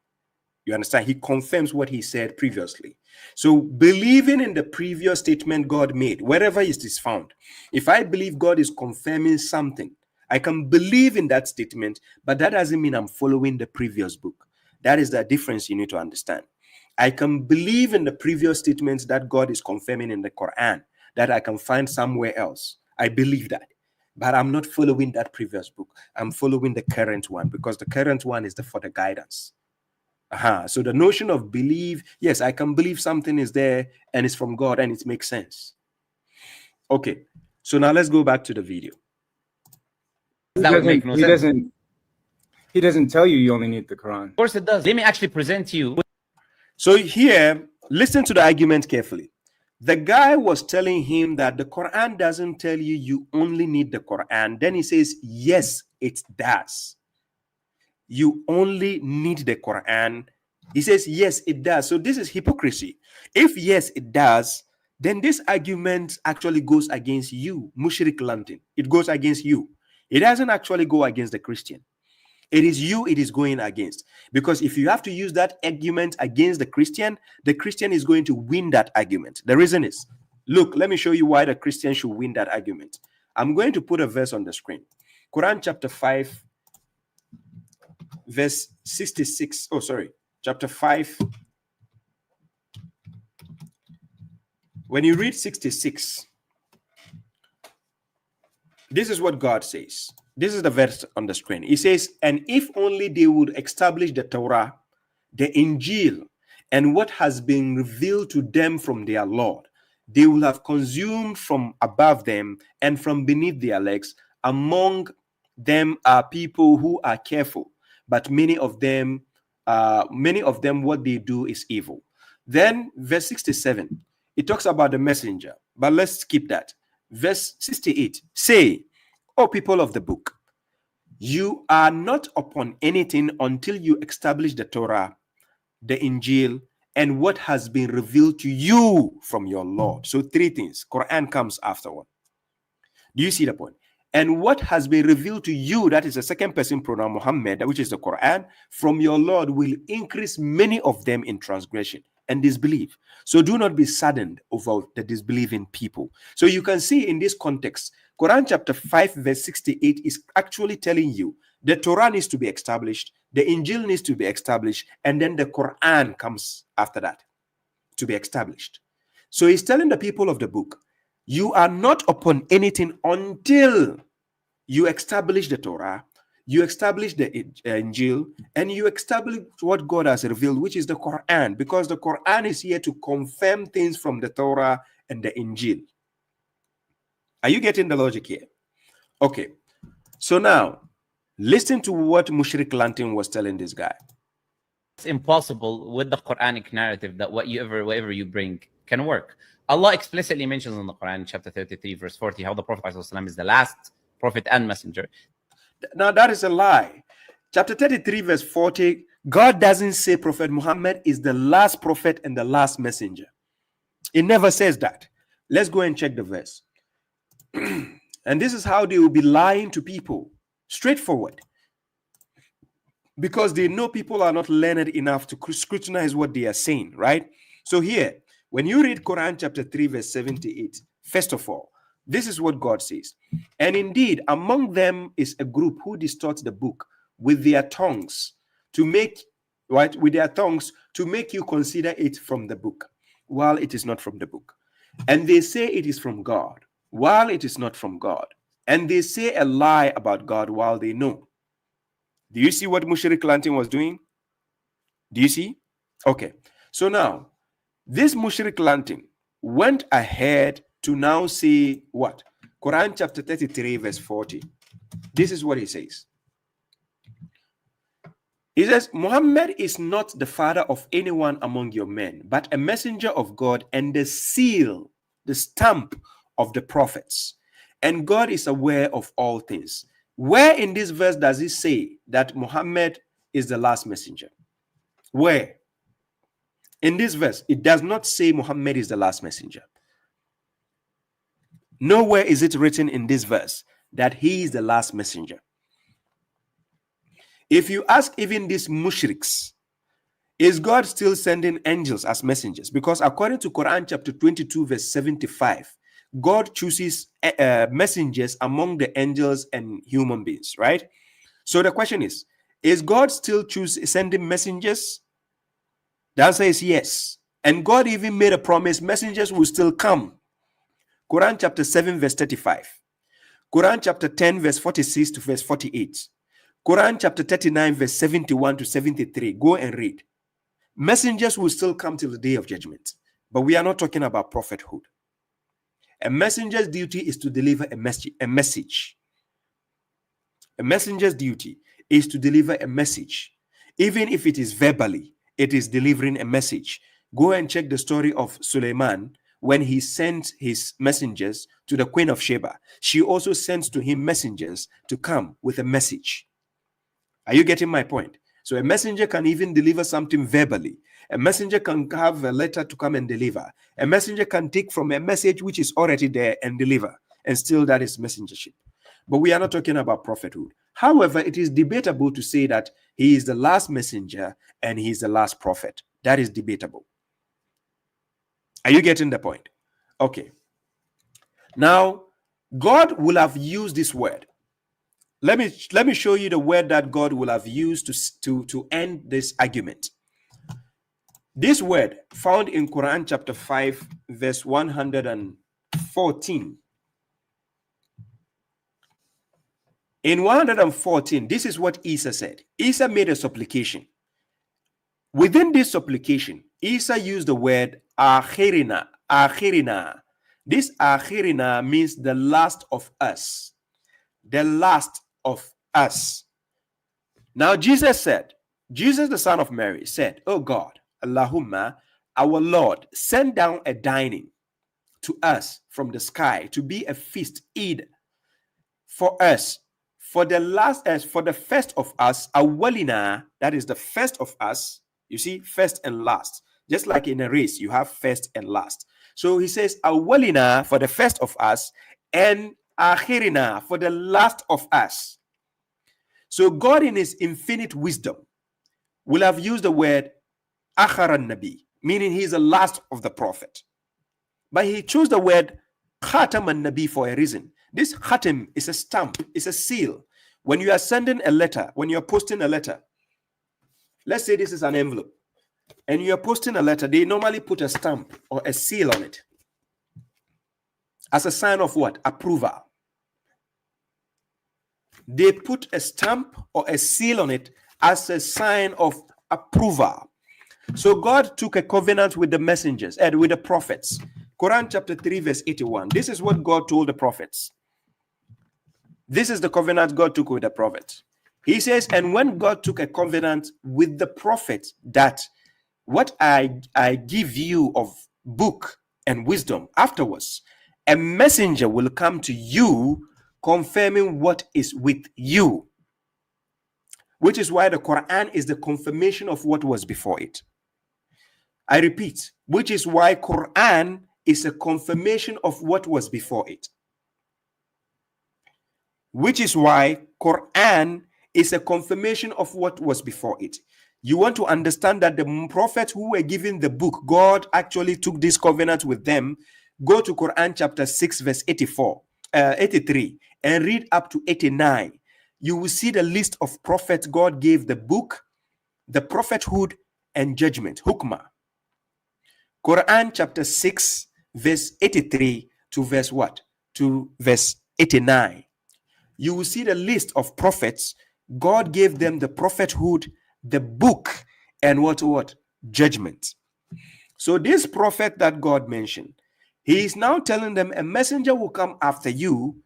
Speaker 4: You understand? He confirms what he said previously. So believing in the previous statement God made, wherever it is found, if I believe God is confirming something, I can believe in that statement, but that doesn't mean I'm following the previous book. That is the difference you need to understand. I can believe in the previous statements that God is confirming in the Quran, that I can find somewhere else. I believe that. But I'm not following that previous book. I'm following the current one, because the current one is for the guidance. So the notion of believe, yes, I can believe something is there and it's from God and it makes sense. Okay, so now let's go back to the video.
Speaker 6: That would make no sense.
Speaker 5: He doesn't tell you only need the Quran.
Speaker 6: Of course it does. Let me actually present you.
Speaker 4: So here, listen to the argument carefully. The guy was telling him that the Quran doesn't tell you only need the Quran. Then he says, yes, it does. You only need the Quran. He says, yes, it does. So this is hypocrisy. If yes, it does, then this argument actually goes against you, Mushrik London. It goes against you. It doesn't actually go against the Christian. It is you it is going against. Because if you have to use that argument against the Christian is going to win that argument. The reason is, look, let me show you why the Christian should win that argument. I'm going to put a verse on the screen. Quran chapter 5, verse 66. Oh, sorry. Chapter 5. When you read 66, this is what God says. This is the verse on the screen. It says, and if only they would establish the Torah, the Injil, and what has been revealed to them from their Lord, they will have consumed from above them and from beneath their legs. Among them are people who are careful, but many of them, what they do is evil. Then verse 67, it talks about the messenger, but let's skip that. Verse 68, say, O people of the book, you are not upon anything until you establish the Torah, the Injil, and what has been revealed to you from your Lord. So three things. Quran comes afterward. Do you see the point? And what has been revealed to you, that is the second person pronoun Muhammad, which is the Quran, from your Lord will increase many of them in transgression and disbelief. So do not be saddened over the disbelieving people. So you can see in this context, Quran chapter 5 verse 68 is actually telling you the Torah needs to be established, the Injil needs to be established, and then the Quran comes after that to be established. So he's telling the people of the book, you are not upon anything until you establish the Torah, you establish the Injil, and you establish what God has revealed, which is the Quran, because the Quran is here to confirm things from the Torah and the Injil. Are you getting the logic here? Okay. So now, listen to what Mushrik Lantin was telling this guy.
Speaker 6: It's impossible with the Quranic narrative that whatever you bring can work. Allah explicitly mentions in the Quran, chapter 33, verse 40, how the Prophet ﷺ is the last prophet and messenger.
Speaker 4: Now, that is a lie. Chapter 33, verse 40, God doesn't say Prophet Muhammad is the last prophet and the last messenger. It never says that. Let's go and check the verse. And this is how they will be lying to people. Straightforward. Because they know people are not learned enough to scrutinize what they are saying, right? So here, when you read Quran chapter 3, verse 78, first of all, this is what God says. And indeed, among them is a group who distorts the book with their tongues to make, right, with their tongues to make you consider it from the book, while it is not from the book. And they say it is from God, while it is not from God. And they say a lie about God while they know. Do you see what Mushrik Lantin was doing? Do you see? Okay. So now, this Mushrik Lantin went ahead to now say what? Quran chapter 33, verse 40. This is what he says. He says, Muhammad is not the father of anyone among your men, but a messenger of God and the seal, the stamp of the prophets. And God is aware of all things. Where in this verse does it say that Muhammad is the last messenger? Where? In this verse, it does not say Muhammad is the last messenger. Nowhere is it written in this verse that he is the last messenger. If you ask even these mushriks, Is God still sending angels as messengers? Because according to Quran chapter 22 verse 75, God chooses messengers among the angels and human beings, right? So the question is God still sending messengers? The answer is yes. And God even made a promise, messengers will still come. Quran chapter 7 verse 35. Quran chapter 10 verse 46 to verse 48. Quran chapter 39 verse 71 to 73. Go and read. Messengers will still come till the day of judgment. But we are not talking about prophethood. A messenger's duty is to deliver a message. A messenger's duty is to deliver a message. Even if it is verbally, it is delivering a message. Go and check the story of Suleiman when he sent his messengers to the Queen of Sheba. She also sends to him messengers to come with a message. Are you getting my point? So a messenger can even deliver something verbally. A messenger can have a letter to come and deliver. A messenger can take from a message which is already there and deliver. And still that is messengership. But we are not talking about prophethood. However, it is debatable to say that he is the last messenger and he is the last prophet. That is debatable. Are you getting the point? Okay. Now, God will have used this word. Let me show you the word that God will have used to end this argument. This word found in Quran chapter 5 verse 114. In 114, this is what Isa said. Isa made a supplication. Within this supplication, Isa used the word akhirina. Akhirina. This akhirina means the last of us. The last of us. Now Jesus said, Jesus the son of Mary said, "Oh God, Allahumma, our Lord, send down a dining to us from the sky to be a feast, Eid, for us, for the first of us, awwalina, that is the first of us." You see, first and last. Just like in a race, you have first and last. So he says, awwalina, for the first of us, and akhirina, for the last of us. So God in his infinite wisdom will have used the word akharan nabi, meaning he is the last of the prophet. But he chose the word khataman nabi for a reason. This khatam is a stamp, it's a seal. When you are sending a letter, when you're posting a letter, let's say this is an envelope, and you're posting a letter, they normally put a stamp or a seal on it as a sign of what? Approval. They put a stamp or a seal on it as a sign of approval. So God took a covenant with the messengers and with the prophets. Quran chapter 3 verse 81. This is what God told the prophets. This is the covenant God took with the prophets. He says, and when God took a covenant with the prophets, that what I give you of book and wisdom, afterwards a messenger will come to you confirming what is with you, which is why the Quran is the confirmation of what was before it. I repeat, which is why Quran is a confirmation of what was before it. Which is why Quran is a confirmation of what was before it. You want to understand that the prophets who were given the book, God actually took this covenant with them. Go to Quran chapter 6 verse 83 and read up to 89. You will see the list of prophets God gave the book, the prophethood, and judgment, hukmah. Quran chapter 6 verse 83 to verse what? To verse 89. You will see the list of prophets. God gave them the prophethood, the book, and what? Judgment. So this prophet that God mentioned, he is now telling them a messenger will come after you,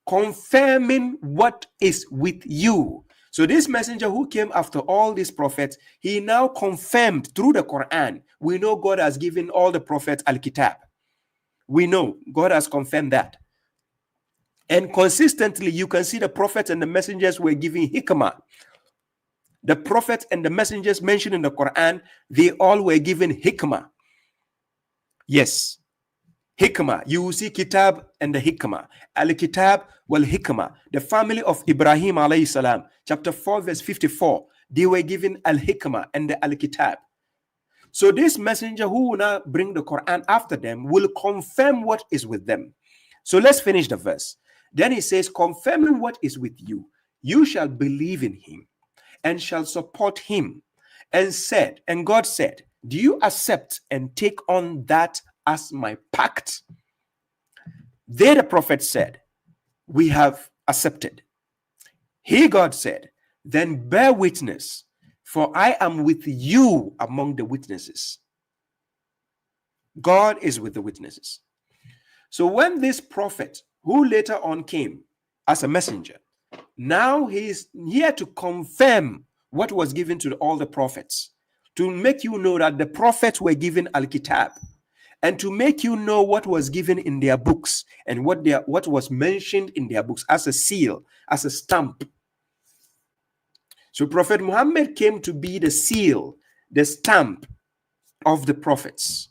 Speaker 4: confirming what is with you. So this messenger who came after all these prophets, he now confirmed through the Quran. We know God has given all the prophets al-kitab. We know God has confirmed that. And consistently, you can see the prophets and the messengers were giving hikmah. The prophets and the messengers mentioned in the Quran, they all were given hikmah. Yes, hikmah. You will see kitab and the hikmah. Al-kitab wal hikmah. The family of Ibrahim alayhi salam. Chapter 4 verse 54. they were given al-hikmah and the al-kitab. So this messenger who will now bring the Quran after them will confirm what is with them. So let's finish the verse. Then he says, confirming what is with you, you shall believe in him and shall support him. And God said, do you accept and take on that as my pact? They, the prophet, said, we have accepted. He, God, said, then bear witness, for I am with you among the witnesses. God is with the witnesses. So when this prophet, who later on came as a messenger, now he is here to confirm what was given to all the prophets, to make you know that the prophets were given al-kitab, and to make you know what was given in their books and what was mentioned in their books as a seal, as a stamp. So Prophet Muhammad came to be the seal, the stamp of the prophets.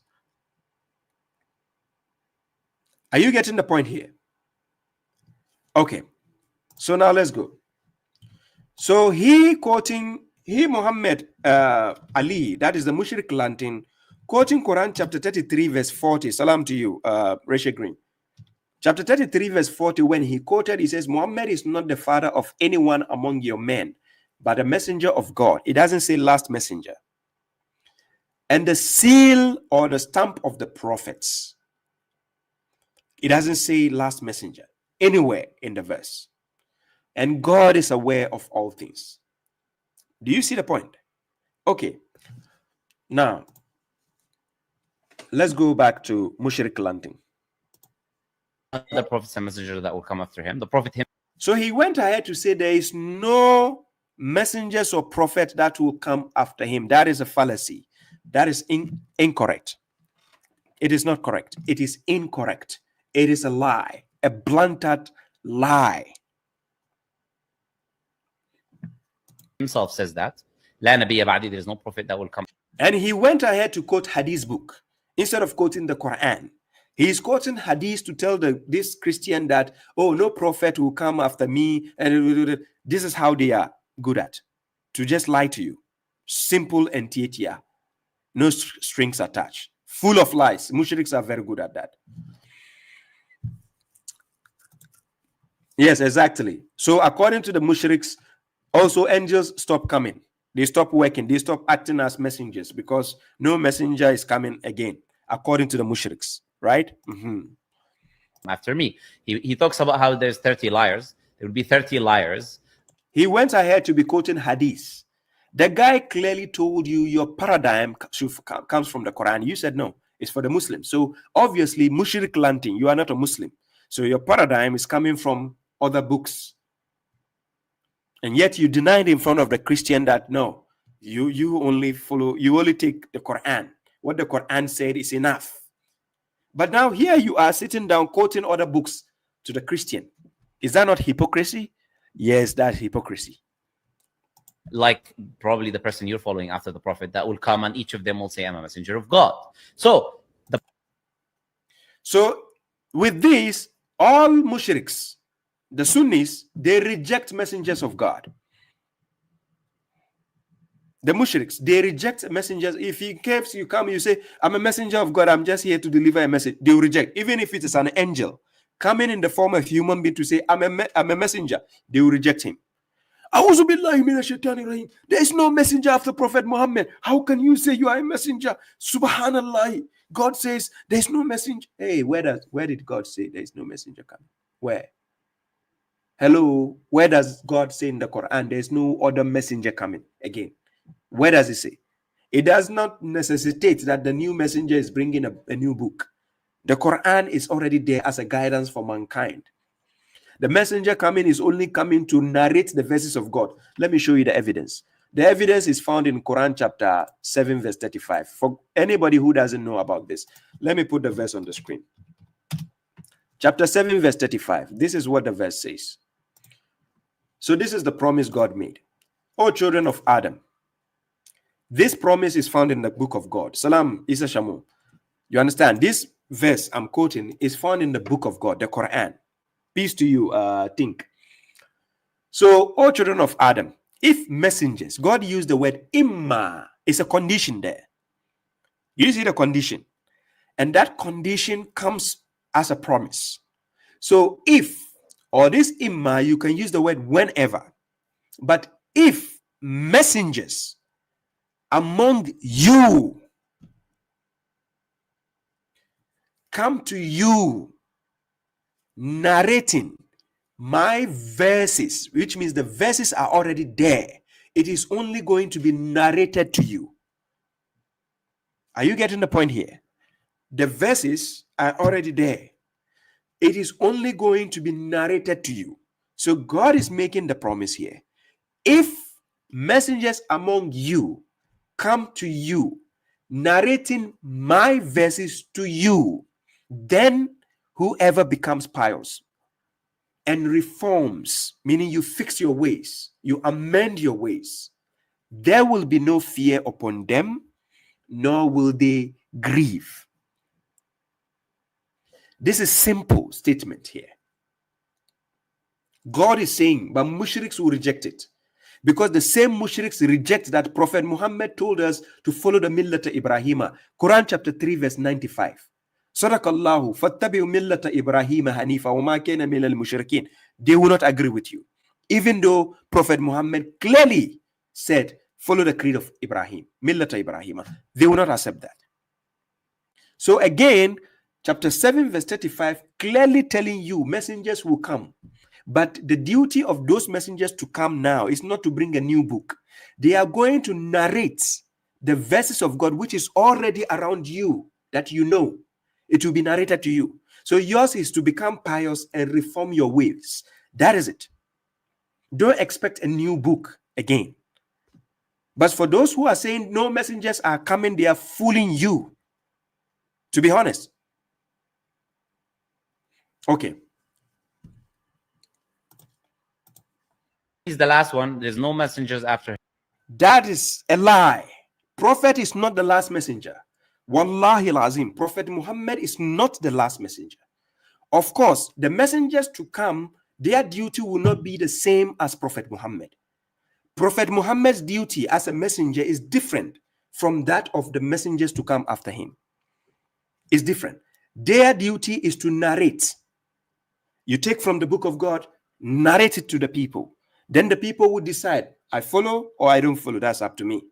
Speaker 4: Are you getting the point here? Okay. So now let's go. So Muhammad Ali, that is the Mushrik Lantin, quoting Quran chapter 33 verse 40. Salam to you, Resha Green. Chapter 33 verse 40, when he quoted, he says, Muhammad is not the father of anyone among your men, but a messenger of God. It doesn't say last messenger. And the seal or the stamp of the prophets. It doesn't say last messenger anywhere in the verse. And God is aware of all things. Do you see the point? Okay. Now, let's go back to Mushrik Lanting.
Speaker 6: The prophets and messenger that will come after him. The prophet him.
Speaker 4: So he went ahead to say there is no messengers or prophet that will come after him. That is a fallacy. That is incorrect. It is not correct. It is incorrect. It is a lie, a blunted lie.
Speaker 6: Himself says that. La nabiyya ba'di, there is no prophet that will come.
Speaker 4: And he went ahead to quote Hadith book instead of quoting the Quran. He is quoting Hadith to tell this Christian that, oh, no prophet will come after me. And this is how they are good at. To just lie to you. Simple and tietia. No strings attached. Full of lies. Mushriks are very good at that. Yes, exactly. So according to the Mushriks, also angels stop coming. They stop working. They stop acting as messengers because no messenger is coming again, according to the Mushriks, right?
Speaker 6: After me. He talks about how there's 30 liars. There will be 30 liars.
Speaker 4: He went ahead to be quoting Hadith. The guy clearly told you your paradigm comes from the Quran. You said no, it's for the Muslims. So obviously, Mushrik Lanting, you are not a Muslim. So your paradigm is coming from other books. And yet you denied in front of the Christian that no, you only take the Quran. What the Quran said is enough. But now here you are sitting down quoting other books to the Christian. Is that not hypocrisy? Yes, that's hypocrisy.
Speaker 6: Like probably the person you're following after the prophet that will come, and each of them will say, I'm a messenger of God. So
Speaker 4: with this, all mushriks, the Sunnis, they reject messengers of God. The mushriks, they reject messengers. If in case you come, you say, I'm a messenger of God, I'm just here to deliver a message. They will reject. Even if it is an angel coming in the form of a human being to say, I'm a messenger, they will reject him. There is no messenger after Prophet Muhammad. How can you say you are a messenger? Subhanallah. God says there's no messenger. Hey, where did God say there's no messenger coming? Where? Hello, where does God say in the Quran there's no other messenger coming again? Where does it say? It does not necessitate that the new messenger is bringing a new book. The Quran is already there as a guidance for mankind. The messenger coming is only coming to narrate the verses of God. Let me show you the evidence. The evidence is found in Quran chapter 7 verse 35. For anybody who doesn't know about this, let me put the verse on the screen. Chapter 7 verse 35. This is what the verse says. So this is the promise God made. O children of Adam. This promise is found in the book of God. Salam Isa Shamu. You understand? This verse I'm quoting is found in the book of God, the Quran. Peace to you, think. So, O children of Adam, If messengers, God used the word imma, it's a condition there. You see the condition. And that condition comes as a promise. So if, or this imma, you can use the word whenever. But if messengers among you come to you narrating my verses, which means the verses are already there, it is only going to be narrated to you. Are you getting the point here? The verses are already there. It is only going to be narrated to you. So God is making the promise here. If messengers among you come to you narrating my verses to you, then whoever becomes pious and reforms, meaning you fix your ways, you amend your ways, there will be no fear upon them, nor will they grieve. This is simple statement here. God is saying, but Mushriks will reject it. Because the same Mushriks reject that Prophet Muhammad told us to follow the Millata Ibrahima. Quran chapter 3 verse 95. Sadaqallahu fattabi'u millata Ibrahima hanifa wa ma kana minal mushrikeen. They will not agree with you. Even though Prophet Muhammad clearly said, follow the creed of Ibrahim, Millata Ibrahima. They will not accept that. So again, chapter 7 verse 35, clearly telling you messengers will come. But the duty of those messengers to come now is not to bring a new book. They are going to narrate the verses of God, which is already around you, that you know. It will be narrated to you. So yours is to become pious and reform your ways. That is it. Don't expect a new book again. But for those who are saying no messengers are coming, they are fooling you. To be honest. Okay.
Speaker 6: He's the last one. There's no messengers after him.
Speaker 4: That is a lie. Prophet is not the last messenger. Wallahi al-Azim. Prophet Muhammad is not the last messenger. Of course, the messengers to come, their duty will not be the same as Prophet Muhammad. Prophet Muhammad's duty as a messenger is different from that of the messengers to come after him. It's different. Their duty is to narrate. You take from the book of God, narrate it to the people. Then the people will decide, I follow or I don't follow. That's up to me.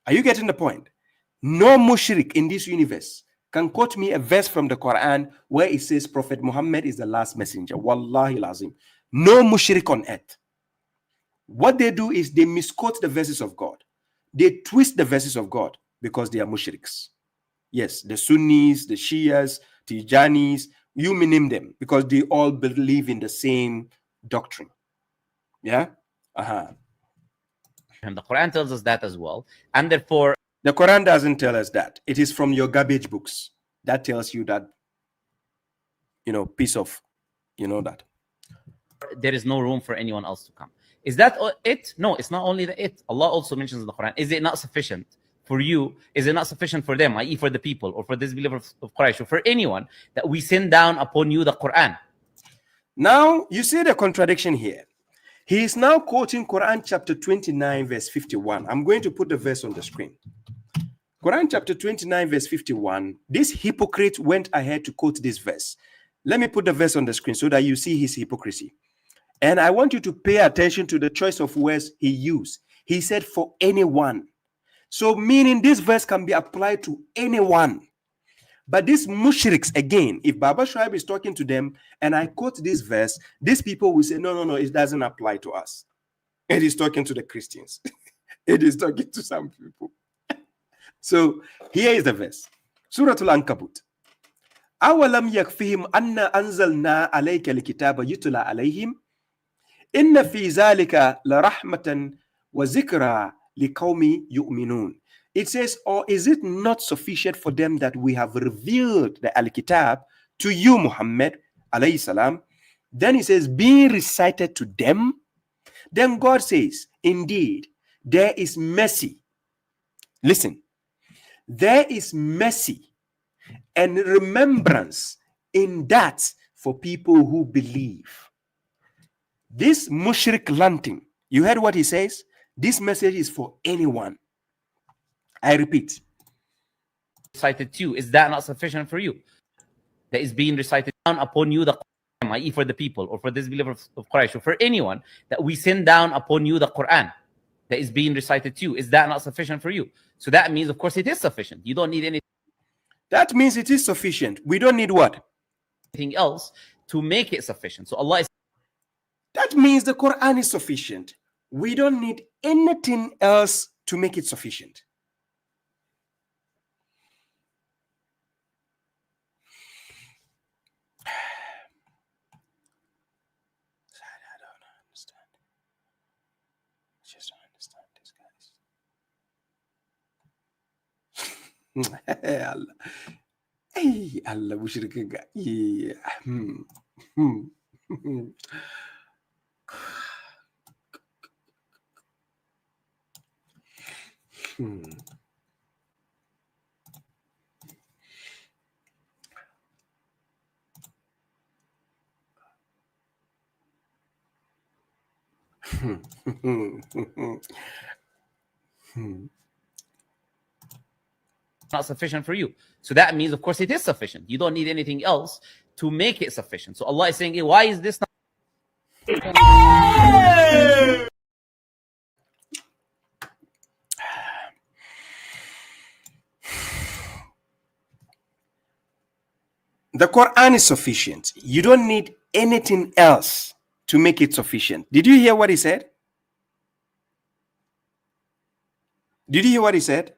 Speaker 4: Are you getting the point? No mushrik in this universe can quote me a verse from the Quran where it says Prophet Muhammad is the last messenger. Wallahi lazim. No mushrik on earth. What they do is they misquote the verses of God. They twist the verses of God because they are mushriks. Yes, the Sunnis, the Shias, Tijanis, you may name them because they all believe in the same doctrine. Yeah?
Speaker 6: And the Quran tells us that as well. And therefore,
Speaker 4: the Quran doesn't tell us that. It is from your garbage books. That tells you that, piece of, that.
Speaker 6: There is no room for anyone else to come. Is that it? No, it's not only it. Allah also mentions in the Quran, is it not sufficient for you? Is it not sufficient for them, i.e. for the people or for disbelievers of Quraysh or for anyone that we send down upon you the Quran?
Speaker 4: Now, you see the contradiction here. He is now quoting Quran chapter 29 verse 51. I'm going to put the verse on the screen. Quran chapter 29 verse 51. This hypocrite went ahead to quote this verse. Let me put the verse on the screen so that you see his hypocrisy. And I want you to pay attention to the choice of words he used. He said for anyone. So meaning this verse can be applied to anyone. But these mushriks, again, if Baba Shuaib is talking to them and I quote this verse, these people will say, no, it doesn't apply to us. It is talking to the Christians. It is talking to some people. So here is the verse. Surah Al-Ankabut. أَوَلَمْ يَكْفِهِمْ أَنَّا أَنزَلْنَا عَلَيْكَ الْكِتَابَ يُتْلَى عَلَيْهِمْ إِنَّ فِي ذَلِكَ لَرَحْمَةً وَذِكْرَى لِقَوْمِ يُؤْمِنُونَ. It says, or is it not sufficient for them that we have revealed the Al-Kitab to you, Muhammad, alayhi salam? Then he says, being recited to them. Then God says, indeed, there is mercy. Listen, there is mercy and remembrance in that for people who believe. This mushrik lanting, You heard what he says? This message is for anyone. I repeat.
Speaker 6: Recited to you, is that not sufficient for you? That is being recited down upon you the Quran, i.e. for the people, or for this believer of Quraysh, or for anyone, that we send down upon you the Quran that is being recited to you. Is that not sufficient for you? So that means, of course, it is sufficient. You don't need anything.
Speaker 4: That means it is sufficient. We don't need what?
Speaker 6: Anything else to make it sufficient. So Allah is.
Speaker 4: That means the Quran is sufficient. We don't need anything else to make it sufficient. I don't understand. I just don't understand these guys. Allah. Hey, Allah, Mushrik. Yeah.
Speaker 6: Not sufficient for you. So that means, of course, it is sufficient. You don't need anything else to make it sufficient. So Allah is saying, why is this not?
Speaker 4: The Quran is sufficient. You don't need anything else to make it sufficient. Did you hear what he said? Did you hear what he said?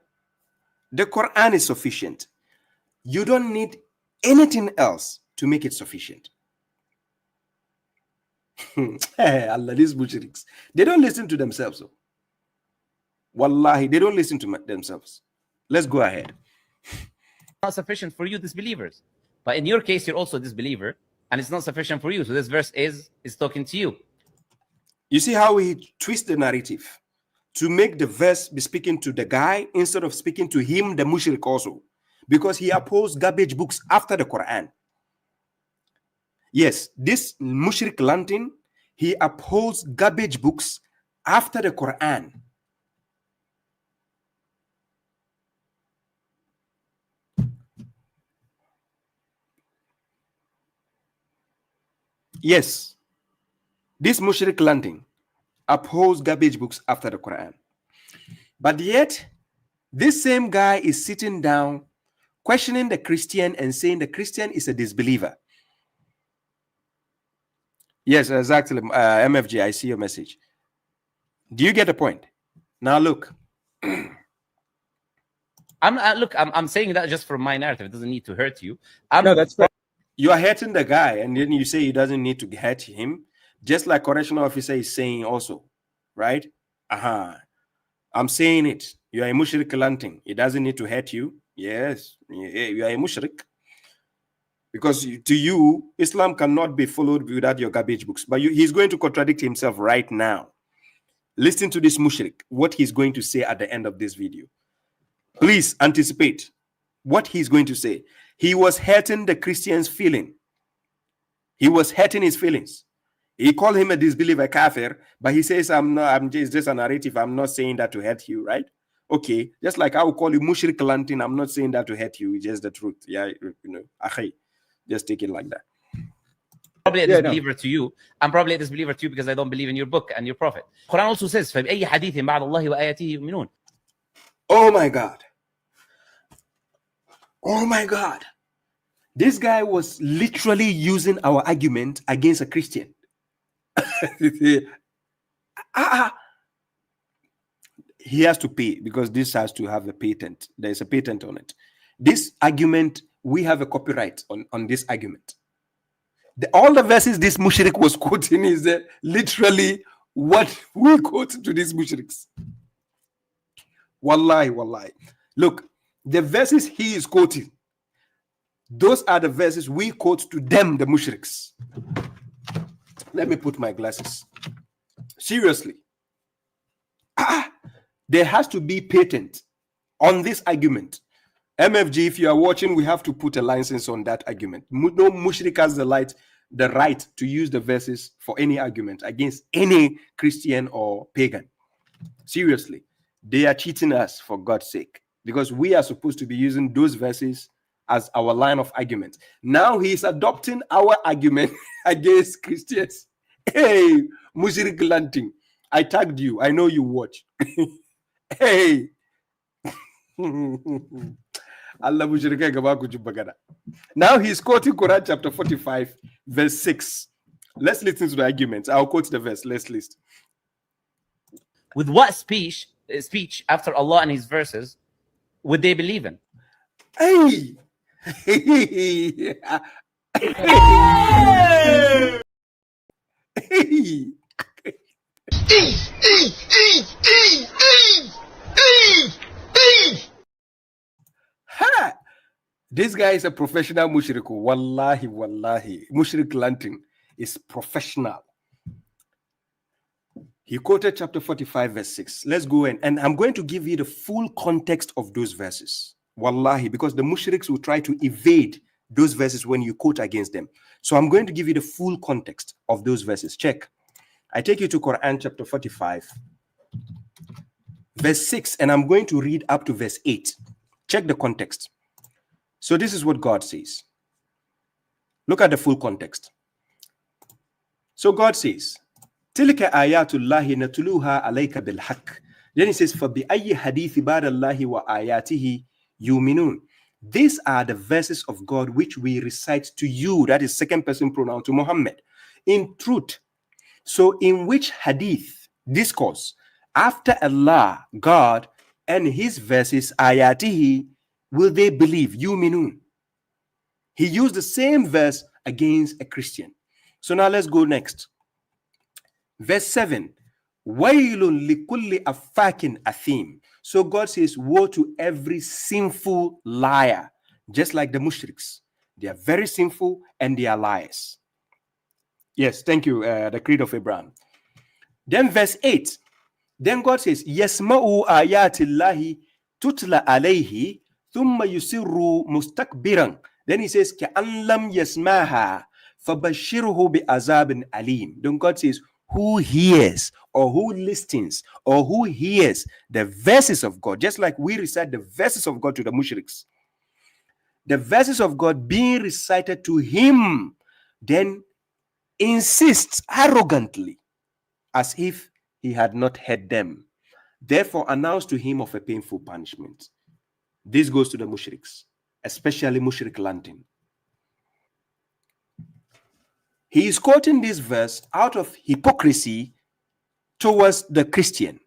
Speaker 4: The Quran is sufficient. You don't need anything else to make it sufficient. Hey, Allah, these mushriks, they don't listen to themselves. Wallahi, they don't listen to themselves. Let's go ahead.
Speaker 6: Not sufficient for you, disbelievers. But in your case, you're also a disbeliever, and it's not sufficient for you. So this verse is talking to you.
Speaker 4: You see how he twists the narrative to make the verse be speaking to the guy instead of speaking to him, the mushrik also, because he opposed garbage books after the Quran. Yes, this mushrik lantin, he opposed garbage books after the Quran. Yes, this mushrik lantin opposed garbage books after the Quran. But yet, this same guy is sitting down, questioning the Christian and saying the Christian is a disbeliever. Yes, exactly. MFG, I see your message. Do you get the point? Now look.
Speaker 6: I'm saying that just from my narrative. It doesn't need to hurt you.
Speaker 5: No, that's right.
Speaker 4: You are hurting the guy, and then you say he doesn't need to hurt him, just like correctional officer is saying also, right? I'm saying it. You are a mushrik lanting. It doesn't need to hurt you. Yes, you are a mushrik. Because to you, Islam cannot be followed without your garbage books. But he's going to contradict himself right now. Listen to this mushrik, what he's going to say at the end of this video. Please anticipate what he's going to say. He was hurting the Christian's feeling. He was hurting his feelings. He called him a disbeliever, kafir, but he says, I'm just a narrative. I'm not saying that to hurt you, right? Okay, just like I will call you mushrik lantin, I'm not saying that to hurt you. It's just the truth. Yeah, you know, just take it like that.
Speaker 6: Probably a disbeliever to you. I'm probably a disbeliever to you because I don't believe in your book and your prophet. Quran also says, فَبِأَيِّ حَدِيثٍ بَعْدَ اللَّهِ وَآيَاتِهِ يُؤْمِنُونَ.
Speaker 4: Oh my God. Oh my God. This guy was literally using our argument against a Christian. He has to pay because this has to have a patent. There's a patent on it. This argument, we have a copyright on this argument. All the verses this mushrik was quoting is literally what we quote to these mushriks. Wallahi, wallahi. Look, the verses he is quoting, those are the verses we quote to them, the mushriks. Let me put my glasses. Seriously. There has to be patent on this argument. MFG, if you are watching, we have to put a license on that argument. No mushrik has the right the right to use the verses for any argument against any Christian or pagan. Seriously, they are cheating us, for God's sake, because we are supposed to be using those verses as our line of argument. Now he's adopting our argument against Christians. Hey, Mushrik Lanting, I tagged you. I know you watch. Hey. Allah mushrike gaba ku bagada. Now he's quoting Quran chapter 45, verse 6. Let's listen to the arguments. I'll quote the verse. Let's list.
Speaker 6: With what speech after Allah and His verses would they believe in?
Speaker 4: Hey! Ha! This guy is a professional mushrik. Wallahi, wallahi. Mushrik Lanting is professional. He quoted chapter 45, verse 6. Let's go in. And I'm going to give you the full context of those verses. Wallahi, because the mushriks will try to evade those verses when you quote against them. So I'm going to give you the full context of those verses. Check. I take you to Quran chapter 45, verse 6, and I'm going to read up to verse 8. Check the context. So this is what God says. Look at the full context. So God says, Tilka ayatullahi natuluha alayka bilhaq. Then he says, فَبِأَيِّ حَدِيثِ بَعْدَ اللَّهِ وَآيَاتِهِ يُؤْمِنُونَ. These are the verses of God which we recite to you. That is second person pronoun to Muhammad. In truth. So in which hadith, discourse, after Allah, God, and his verses, ayatihi, will they believe? Yuminun. He used the same verse against a Christian. So now let's go next. Verse 7. Wailun likulli afakin athim. So God says, woe to every sinful liar. Just like the mushriks. They are very sinful and they are liars. Yes, thank you, the creed of Abraham. Then verse 8. Then God says, Yasma'u ayatillahi tutla alayhi thumma yusirru mustakbiran. Then he says, Ka'an lam yasmaha fabashirhu bi azabin alim. Then God says, who hears or who listens or who hears the verses of God, just like we recite the verses of God to the mushriks, the verses of God being recited to him, then insists arrogantly as if he had not heard them, therefore announce to him of a painful punishment. This goes to the mushriks, especially Mushrik Lantin. He is quoting this verse out of hypocrisy towards the Christian,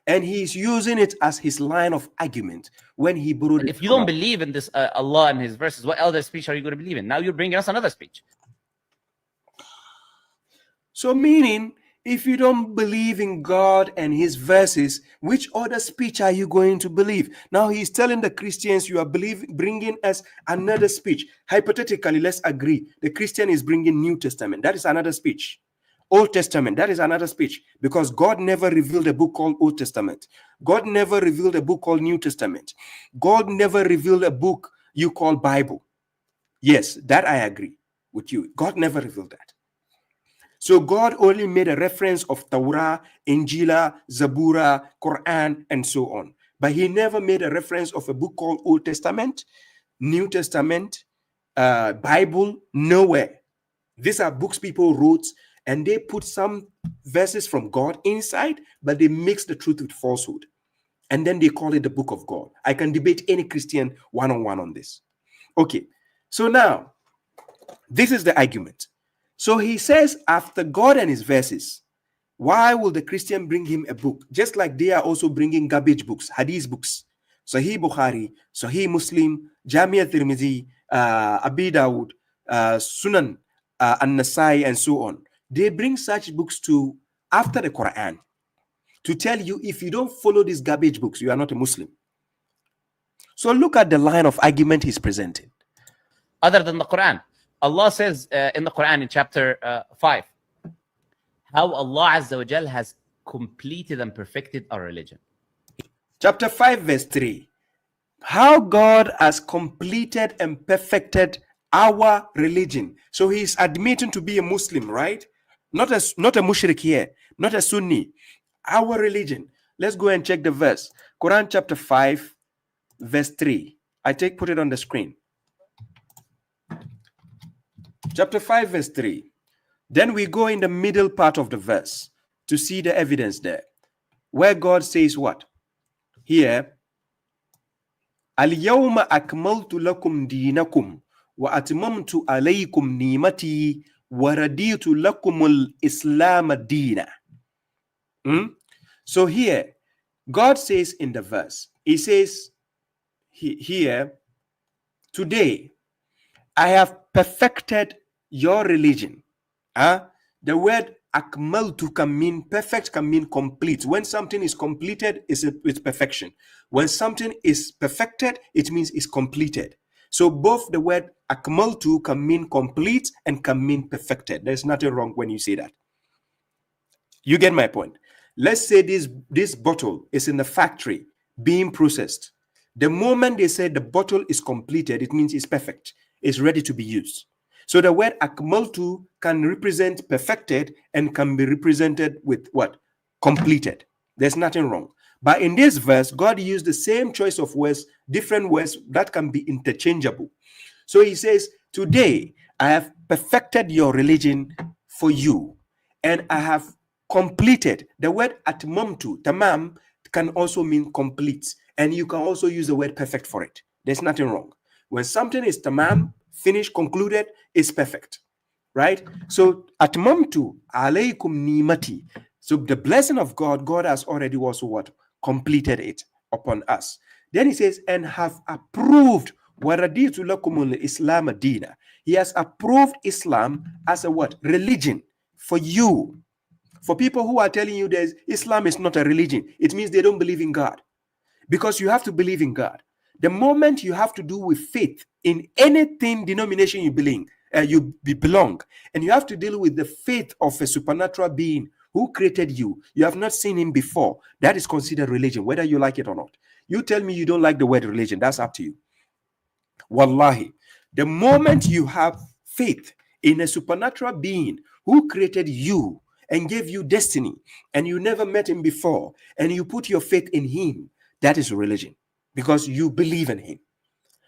Speaker 4: and he is using it as his line of argument when he borrowed it.
Speaker 6: If you don't believe in this Allah and His verses, what other speech are you going to believe in? Now you're bringing us another speech.
Speaker 4: So meaning, if you don't believe in God and his verses, which other speech are you going to believe? Now he's telling the Christians, you are bringing us another speech. Hypothetically, let's agree. The Christian is bringing New Testament. That is another speech. Old Testament, that is another speech. Because God never revealed a book called Old Testament. God never revealed a book called New Testament. God never revealed a book you call Bible. Yes, that I agree with you. God never revealed that. So God only made a reference of Torah, Injila, Zabura, Quran, and so on. But he never made a reference of a book called Old Testament, New Testament, Bible, nowhere. These are books people wrote, and they put some verses from God inside, but they mix the truth with falsehood. And then they call it the book of God. I can debate any Christian one-on-one on this. Okay, so now, this is the argument. So he says, after God and his verses, why will the Christian bring him a book? Just like they are also bringing garbage books, hadith books, Sahih Bukhari, Sahih Muslim, Jamia Tirmidhi, Abi Dawud, Sunan, An-Nasai, and so on. They bring such books to after the Quran to tell you, if you don't follow these garbage books, you are not a Muslim. So look at the line of argument he's presenting.
Speaker 6: Other than the Quran. Allah says in the Quran in chapter 5, how Allah Azza wa Jal has completed and perfected our religion.
Speaker 4: Chapter 5, verse 3. How God has completed and perfected our religion. So he's admitting to be a Muslim, right? Not a Mushrik here, not a Sunni. Our religion. Let's go and check the verse. Quran chapter 5, verse 3. Put it on the screen. Chapter 5, verse 3. Then we go in the middle part of the verse to see the evidence there, where God says what? Here, Al-yawma akmaltu lakum dinakum wa atmamtu alaykum nimati wa raditu lakum al-islam dina. So here, God says in the verse, he says here, today, I have perfected your religion. The word akmaltu can mean perfect, can mean complete. When something is completed, it's perfection. When something is perfected, it means it's completed. So both the word akmaltu can mean complete and can mean perfected. There's nothing wrong when you say that. You get my point. Let's say this bottle is in the factory being processed. The moment they say the bottle is completed, it means it's perfect. It's ready to be used. So the word akmaltu can represent perfected and can be represented with what? Completed. There's nothing wrong. But in this verse, God used the same choice of words, different words that can be interchangeable. So he says, today I have perfected your religion for you, and I have completed. The word atmamtu, tamam, can also mean complete, and you can also use the word perfect for it. There's nothing wrong. When something is tamam, finished, concluded, it's perfect, right? So atmamtu alaykum nimati. So the blessing of God, God has already also what? Completed it upon us. Then he says, and have approved waraditu lakumul Islam dina. He has approved Islam as a what? Religion for you. For people who are telling you that Islam is not a religion, it means they don't believe in God. Because you have to believe in God. The moment you have to do with faith in anything denomination you belong, and you have to deal with the faith of a supernatural being who created you. You have not seen him before. That is considered religion, whether you like it or not. You tell me you don't like the word religion. That's up to you. Wallahi, the moment you have faith in a supernatural being who created you and gave you destiny, and you never met him before, and you put your faith in him, that is religion, because you believe in him.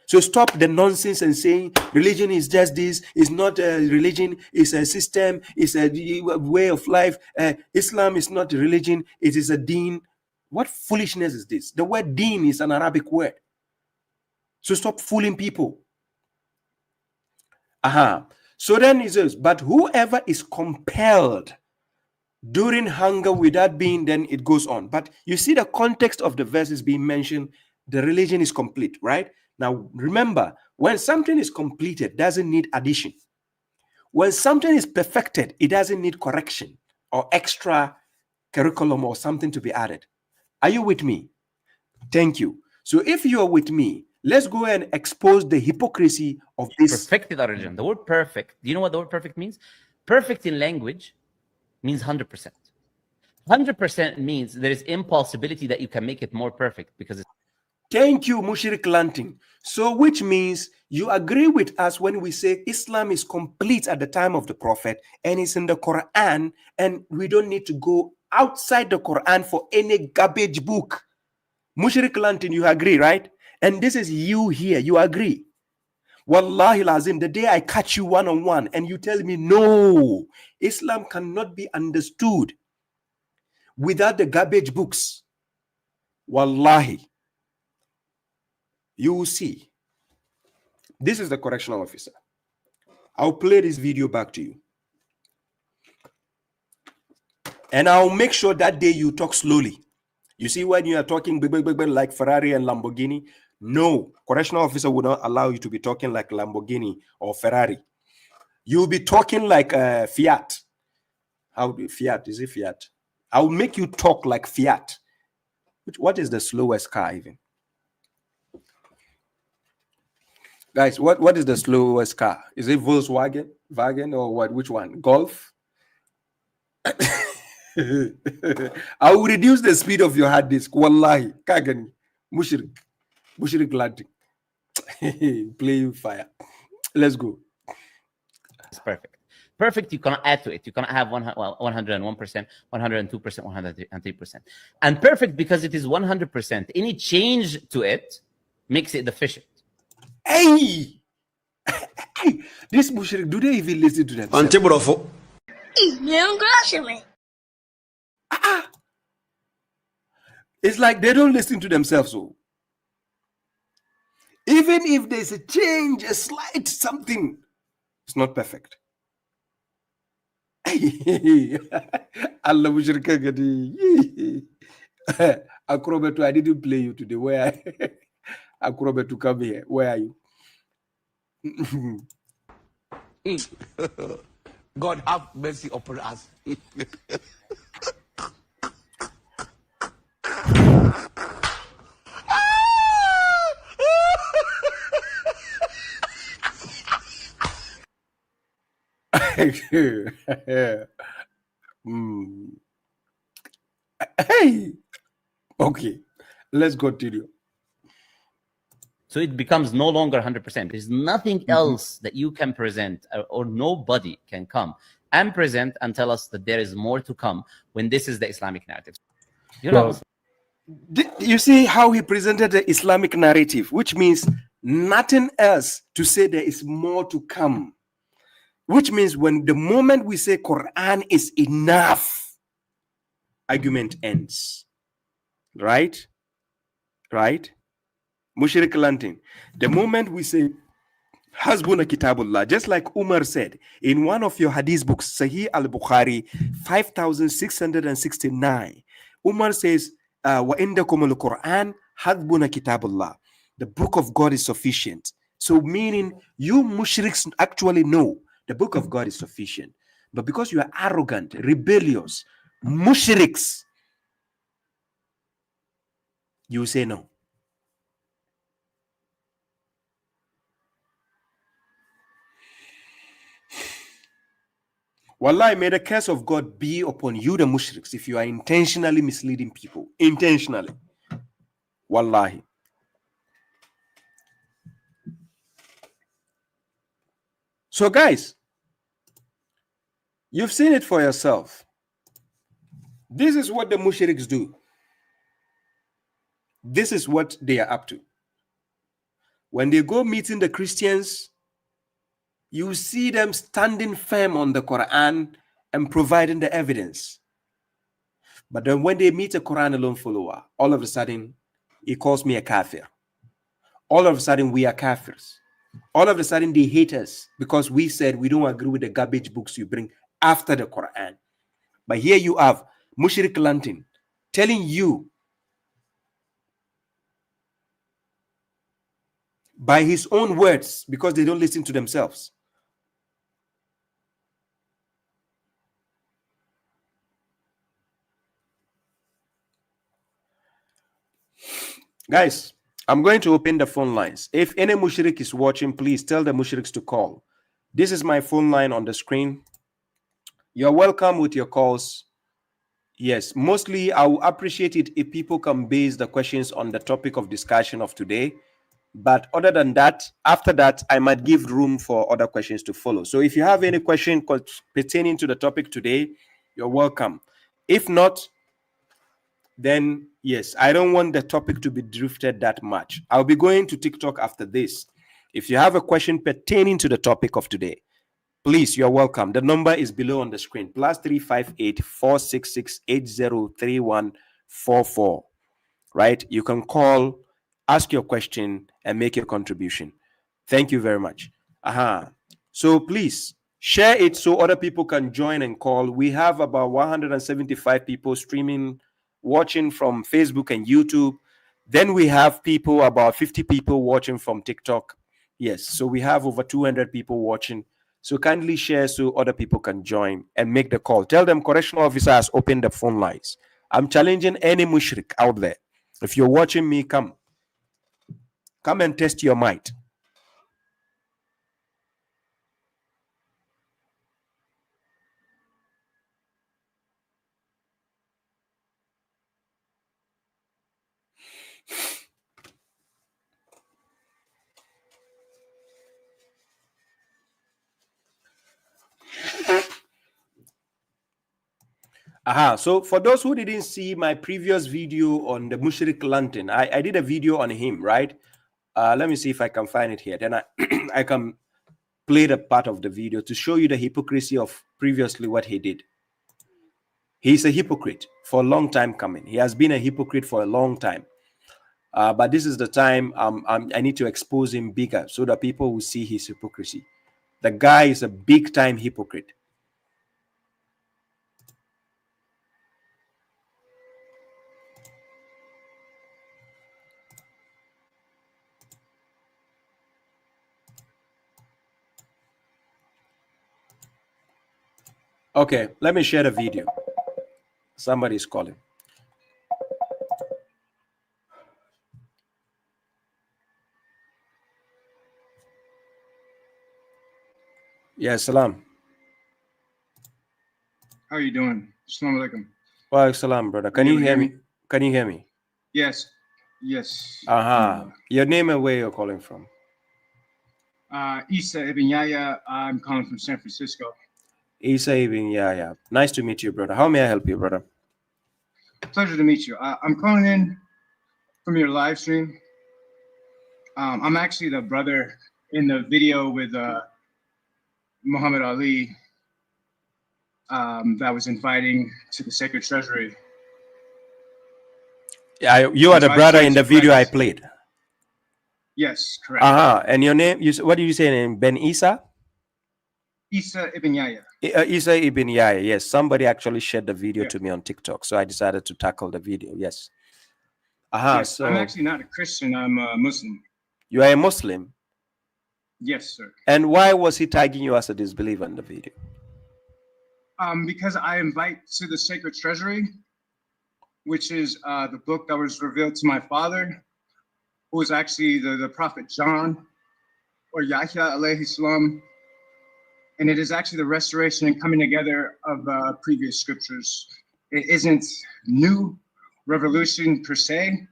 Speaker 4: So stop the nonsense and saying religion is just this. It's not a religion. It's a system. It's a way of life. Islam is not a religion. It is a deen. What foolishness is this? The word deen is an Arabic word. So stop fooling people. So then he says, but whoever is compelled during hunger without being, then it goes on. But you see the context of the verses being mentioned. The religion is complete, right? Now, remember, when something is completed, it doesn't need addition. When something is perfected, it doesn't need correction or extra curriculum or something to be added. Are you with me? Thank you. So if you are with me, let's go and expose the hypocrisy of this.
Speaker 6: Perfected our religion. The word perfect. Do you know what the word perfect means? Perfect in language means 100%. 100% means there is impossibility that you can make it more perfect because it's.
Speaker 4: Thank you, Mushrik Lanting. So which means you agree with us when we say Islam is complete at the time of the Prophet and it's in the Quran, and we don't need to go outside the Quran for any garbage book. Mushrik Lanting, you agree, right? And this is you here. You agree. Wallahi lazim, the day I catch you one-on-one and you tell me, no, Islam cannot be understood without the garbage books. Wallahi. You will see. This is the correctional officer. I'll play this video back to you. And I'll make sure that day you talk slowly. You see, when you are talking like Ferrari and Lamborghini, no, correctional officer would not allow you to be talking like Lamborghini or Ferrari. You'll be talking like Fiat. How Fiat? Is it Fiat? I'll make you talk like Fiat. What is the slowest car even? Guys, what is the slowest car? Is it Volkswagen, or what? Which one? Golf? I will reduce the speed of your hard disk. Wallahi, Kagani, Mushrik Lanting. Play fire. Let's go.
Speaker 6: It's perfect. Perfect, you cannot add to it. You cannot have 101%, 102%, 103%. And perfect, because it is 100%, any change to it makes it deficient.
Speaker 4: Hey! Hey! This Mushrik, do they even listen to themselves? It's like they don't listen to themselves. So even if there's a change, a slight something, it's not perfect. Allah Mushrik gadi. Akrobeto, I didn't play you today. Where I Akrobeto, come here. Where are you?
Speaker 7: God have mercy upon us.
Speaker 4: Hey, okay, let's continue.
Speaker 6: So it becomes no longer 100%. There's nothing else that you can present, or nobody can come and present and tell us that there is more to come when this is the Islamic narrative. You know,
Speaker 4: You see how he presented the Islamic narrative, which means nothing else to say there is more to come. Which means when the moment we say Quran is enough, argument ends. Right? Right? Mushrik Lantin. The moment we say Hasbuna Kitabullah, just like Umar said in one of your hadith books, Sahih al-Bukhari 5669, Umar says, Wa indakum al-Quran Hasbuna Kitabullah. The book of God is sufficient. So meaning you mushriks actually know the book of God is sufficient. But because you are arrogant, rebellious, mushriks, you say no. Wallahi, may the curse of God be upon you, the mushriks, if you are intentionally misleading people. Intentionally. Wallahi. So, guys, you've seen it for yourself. This is what the mushriks do. This is what they are up to. When they go meeting the Christians, you see them standing firm on the Quran and providing the evidence. But then when they meet a Quran alone follower, all of a sudden, he calls me a kafir. All of a sudden, we are kafirs. All of a sudden, they hate us because we said we don't agree with the garbage books you bring after the Quran. But here you have Mushrik Lantin telling you by his own words, because they don't listen to themselves. Guys, I'm going to open the phone lines. If any mushrik is watching, please tell the mushriks to call. This is my phone line on the screen. You're welcome with your calls. Yes, mostly I will appreciate it if people can base the questions on the topic of discussion of today. But other than that, after that, I might give room for other questions to follow. So if you have any question pertaining to the topic today, you're welcome. If not, then yes, I don't want the topic to be drifted that much. I'll be going to TikTok after this. If you have a question pertaining to the topic of today, please, you're welcome. The number is below on the screen. +358 466 803144. Right? You can call, ask your question, and make your contribution. Thank you very much. So please share it so other people can join and call. We have about 175 people streaming, watching from Facebook and YouTube. Then we have people, about 50 people watching from TikTok. Yes, so we have over 200 people watching. So kindly share so other people can join and make the call. Tell them correctional officer has opened the phone lines. I'm challenging any mushrik out there. If you're watching me, come and test your might. Aha. So for those who didn't see my previous video on the Mushrik lantern, I did a video on him, right? Let me see if I can find it here. Then I I can play the part of the video to show you the hypocrisy of previously what he did. He's a hypocrite for a long time coming. He has been a hypocrite for a long time. But this is the time I need to expose him bigger so that people will see his hypocrisy. The guy is a big time hypocrite. Okay, let me share the video. Somebody's calling. Yeah, salam.
Speaker 8: How are you doing? Assalamu alaikum.
Speaker 4: Wa salam, brother. Can you hear me? Can you hear me?
Speaker 8: Yes. Yes.
Speaker 4: Aha. Your name and where you're calling from?
Speaker 8: Isa Ibn Yahya. I'm calling from San Francisco.
Speaker 4: Isa ibn Yahya. Nice to meet you, brother. How may I help you, brother?
Speaker 8: Pleasure to meet you. I'm calling in from your live stream. I'm actually the brother in the video with Muhammad Ali that was inviting to the sacred treasury.
Speaker 4: Yeah, you are the brother in the video I played.
Speaker 8: Yes, correct.
Speaker 4: And your name? What did you say? Name Ben Isa?
Speaker 8: Isa Ibn Yahya.
Speaker 4: Isa ibn Yahya. Yes, somebody actually shared the video to me on TikTok, so I decided to tackle the video. Yes.
Speaker 8: Yes,
Speaker 4: So
Speaker 8: I'm actually not a Christian. I'm a Muslim.
Speaker 4: you are a Muslim.
Speaker 8: Yes, sir.
Speaker 4: And why was he tagging you as a disbeliever in the video?
Speaker 8: Because I invite to the sacred treasury, which is the book that was revealed to my father, who was actually the prophet John, or Yahya alayhi salam. And it is actually the restoration and coming together of previous scriptures. It isn't new revolution per se.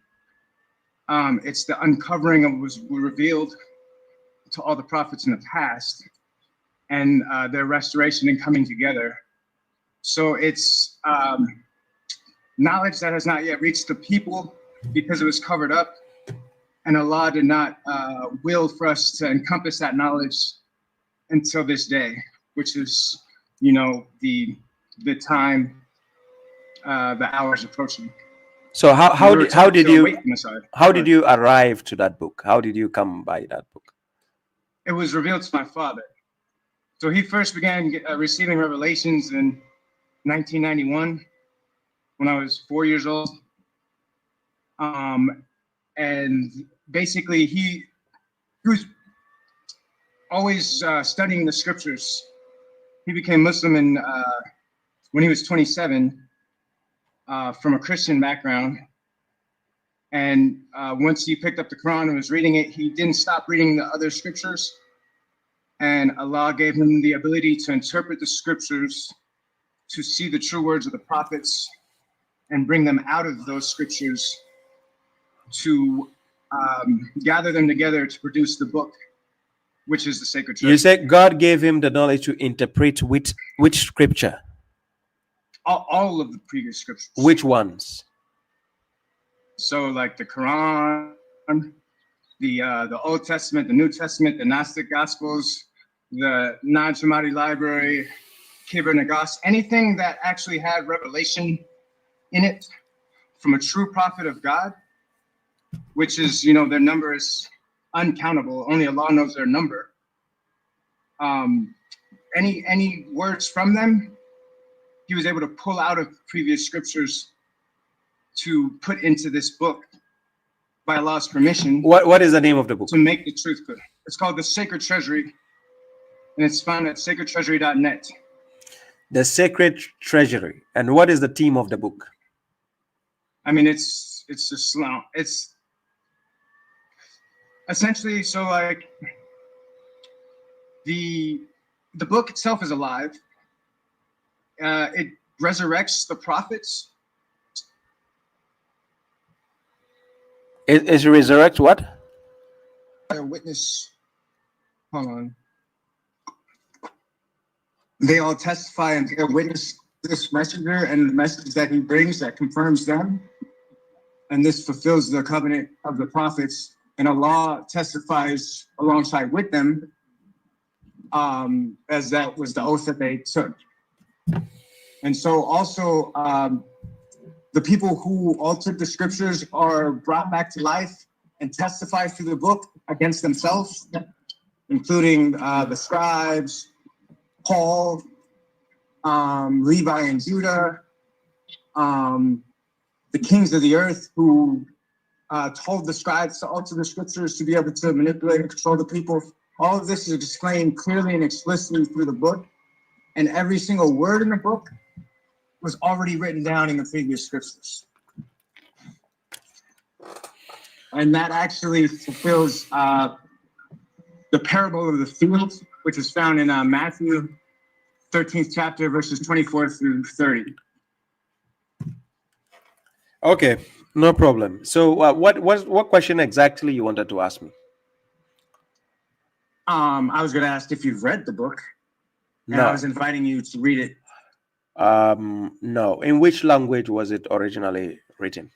Speaker 8: It's the uncovering of what was revealed to all the prophets in the past and their restoration and coming together. So it's knowledge that has not yet reached the people because it was covered up, and Allah did not will for us to encompass that knowledge until this day, which is, you know, the time, the hours approaching.
Speaker 4: So how did you arrive to that book? How did you come by that book?
Speaker 8: It was revealed to my father. So he first began receiving revelations in 1991 when I was 4 years old. And basically he was always studying the scriptures. He became Muslim when he was 27 from a Christian background. And once he picked up the Quran and was reading it, he didn't stop reading the other scriptures. And Allah gave him the ability to interpret the scriptures, to see the true words of the prophets, and bring them out of those scriptures to gather them together to produce the book, which is the sacred treasure.
Speaker 4: You said God gave him the knowledge to interpret which scripture?
Speaker 8: All of the previous scriptures.
Speaker 4: Which ones?
Speaker 8: So like the Quran, the Old Testament, the New Testament, the Gnostic Gospels, the non-Shemati library, Kibber Nagas, anything that actually had revelation in it from a true prophet of God, which is, you know, their number is uncountable. Only Allah knows their number. Any words from them, he was able to pull out of previous scriptures to put into this book by Allah's permission.
Speaker 4: What is the name of the book?
Speaker 8: To make the truth good. It's called The Sacred Treasury, and it's found at sacredtreasury.net.
Speaker 4: The Sacred Treasury. And what is the theme of the book?
Speaker 8: I mean, it's Islam. It's essentially, so like the book itself is alive. It resurrects the prophets.
Speaker 4: Is resurrect what?
Speaker 8: A witness. Hold on. They all testify and bear witness to this messenger and the message that he brings that confirms them. And this fulfills the covenant of the prophets. And Allah testifies alongside with them, as that was the oath that they took. And so also, the people who altered the scriptures are brought back to life and testify through the book against themselves, including the scribes, Paul, Levi and Judah, the kings of the earth who told the scribes to alter the scriptures to be able to manipulate and control the people. All of this is explained clearly and explicitly through the book, and every single word in the book was already written down in the previous scriptures. And that actually fulfills the parable of the field, which is found in Matthew 13th chapter, verses 24 through 30.
Speaker 4: Okay, no problem. So what question exactly you wanted to ask me?
Speaker 8: I was going to ask if you've read the book, and
Speaker 4: No.
Speaker 8: I was inviting you to read it.
Speaker 4: No. In which language was it originally written?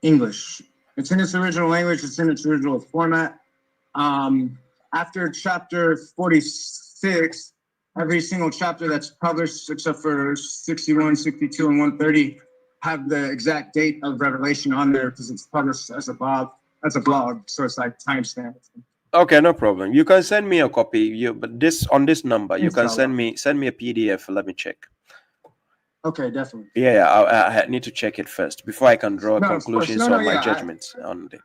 Speaker 8: English. It's in its original language. It's in its original format. After chapter 46, every single chapter that's published, except for 61, 62, and 130, have the exact date of Revelation on there because it's published as a blog. So it's like timestamp.
Speaker 4: Okay, no problem. You can send me a copy. But this on this number, you can
Speaker 8: Inshallah.
Speaker 4: send me a PDF. Let me check.
Speaker 8: Okay, definitely.
Speaker 4: Yeah, I need to check it first before I can draw
Speaker 8: No, of course.
Speaker 4: conclusions
Speaker 8: No,
Speaker 4: on my
Speaker 8: yeah,
Speaker 4: judgments on it.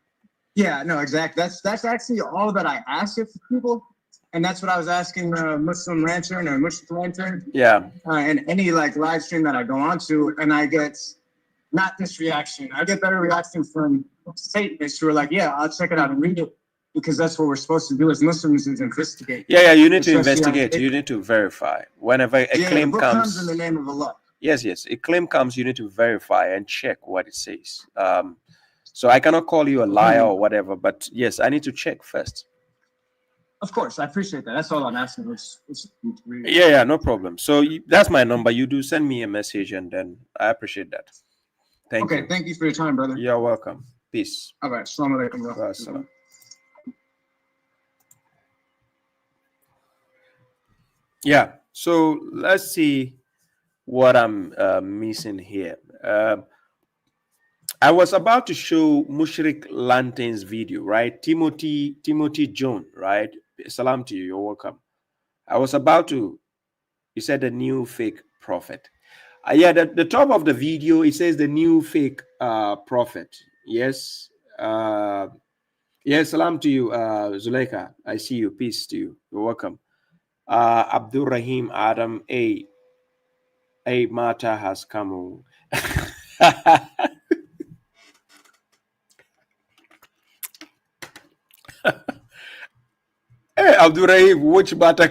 Speaker 8: Yeah, no, exactly. That's actually all that I ask of people, and that's what I was asking Muslim Lantern or Mushrik Lantern.
Speaker 4: Yeah.
Speaker 8: And any like live stream that I go on to, and I get not this reaction. I get better reaction from Satanists who are like, yeah, I'll check it out and read it, because that's what we're supposed to do as Muslims, is investigate.
Speaker 4: Yeah, you need to
Speaker 8: Especially
Speaker 4: investigate. You need to verify. Whenever a claim
Speaker 8: the book
Speaker 4: comes
Speaker 8: in the name of Allah.
Speaker 4: Yes, a claim comes, you need to verify and check what it says. So I cannot call you a liar or whatever, but yes, I need to check first.
Speaker 8: Of course, I appreciate that. That's all I'm asking.
Speaker 4: Yeah, no problem. So that's my number. You do send me a message, and then I appreciate that. Thank you.
Speaker 8: Okay, thank you for your time, brother.
Speaker 4: You're welcome. Peace.
Speaker 8: All right, assalamu alaikum.
Speaker 4: Wassalam. Yeah, so let's see what I'm missing here. I was about to show Mushrik Lantern's video, right? Timothy John, right? Salam to you. You're welcome. I was about to. You said the new fake prophet. Yeah, the top of the video, it says the new fake prophet. Yes. Yes, salam to you, Zuleika. I see you. Peace to you. You're welcome. Abdul Rahim Adam A Mata has come. Hey, Abdul Rahim, which Mata?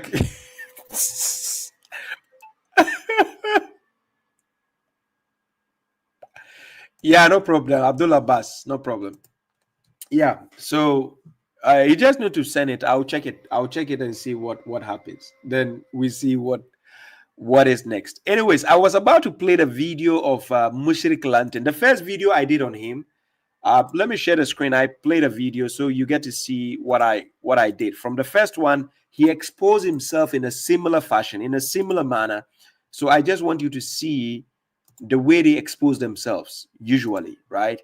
Speaker 4: Yeah, no problem. Abdul Abbas, no problem. Yeah, so you just need to send it. I'll check it and see what happens. Then we see what is next. Anyways, I was about to play the video of Mushrik Lantern. The first video I did on him. Let me share the screen. I played a video so you get to see what I did. From the first one, he exposed himself in a similar fashion, in a similar manner. So I just want you to see the way they expose themselves usually, right?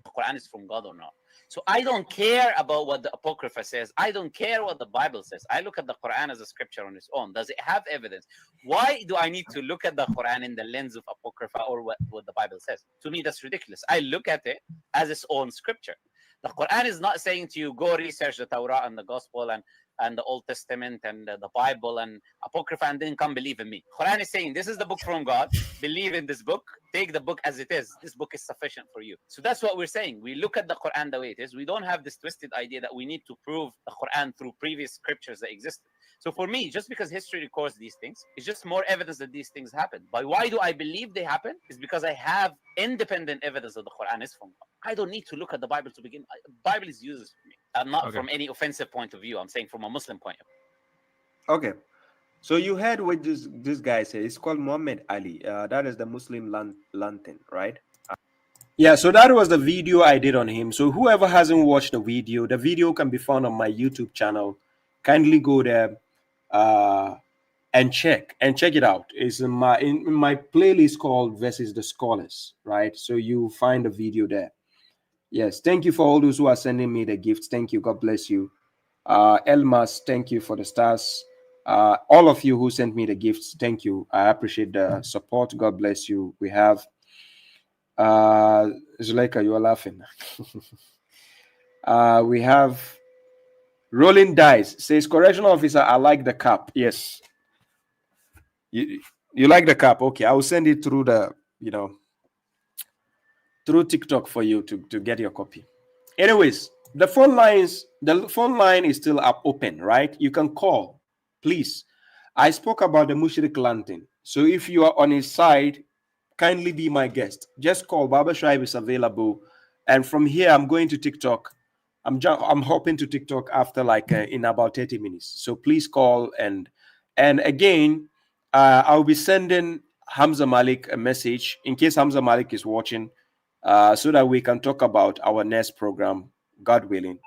Speaker 6: The Quran is from God or not. So I don't care about what the Apocrypha says. I don't care what the Bible says. I look at the Quran as a scripture on its own. Does it have evidence? Why do I need to look at the Quran in the lens of Apocrypha or what the Bible says? To me, that's ridiculous. I look at it as its own scripture. The Quran is not saying to you, go research the Torah and the Gospel and the Old Testament and the Bible and Apocrypha and then come believe in me. Quran is saying, this is the book from God. Believe in this book. Take the book as it is. This book is sufficient for you. So that's what we're saying. We look at the Quran the way it is. We don't have this twisted idea that we need to prove the Quran through previous scriptures that existed. So for me, just because history records these things, it's just more evidence that these things happen. But why do I believe they happen? Is because I have independent evidence that the Quran is from God. I don't need to look at the Bible to begin. The Bible is useless for me. Not from any offensive point of view. I'm saying from a Muslim point of view.
Speaker 4: Okay. So you heard what this guy said. It's called Muhammad Ali. That is the Muslim lantern, right? Yeah, so that was the video I did on him. So whoever hasn't watched the video can be found on my YouTube channel. Kindly go there and check it out. It's in my playlist called Versus the Scholars, right? So you find the video there. Yes, thank you for all those who are sending me the gifts. Thank you. God bless you. Elmas, thank you for the stars. All of you who sent me the gifts, thank you. I appreciate the support. God bless you. We have Zuleika, you are laughing. We have Rolling Dice says, correctional officer, I like the cap. Yes. You like the cap? Okay, I will send it through through TikTok for you to get your copy. Anyways, the phone line is still up open, right? You can call, please. I spoke about the Mushrik lantern. So if you are on his side, kindly be my guest. Just call. Baba Shuaib is available. And from here, I'm going to TikTok. I'm hopping to TikTok after in about 30 minutes. So please call. And again, I'll be sending Hamza Malik a message in case Hamza Malik is watching, so that we can talk about our next program, God willing.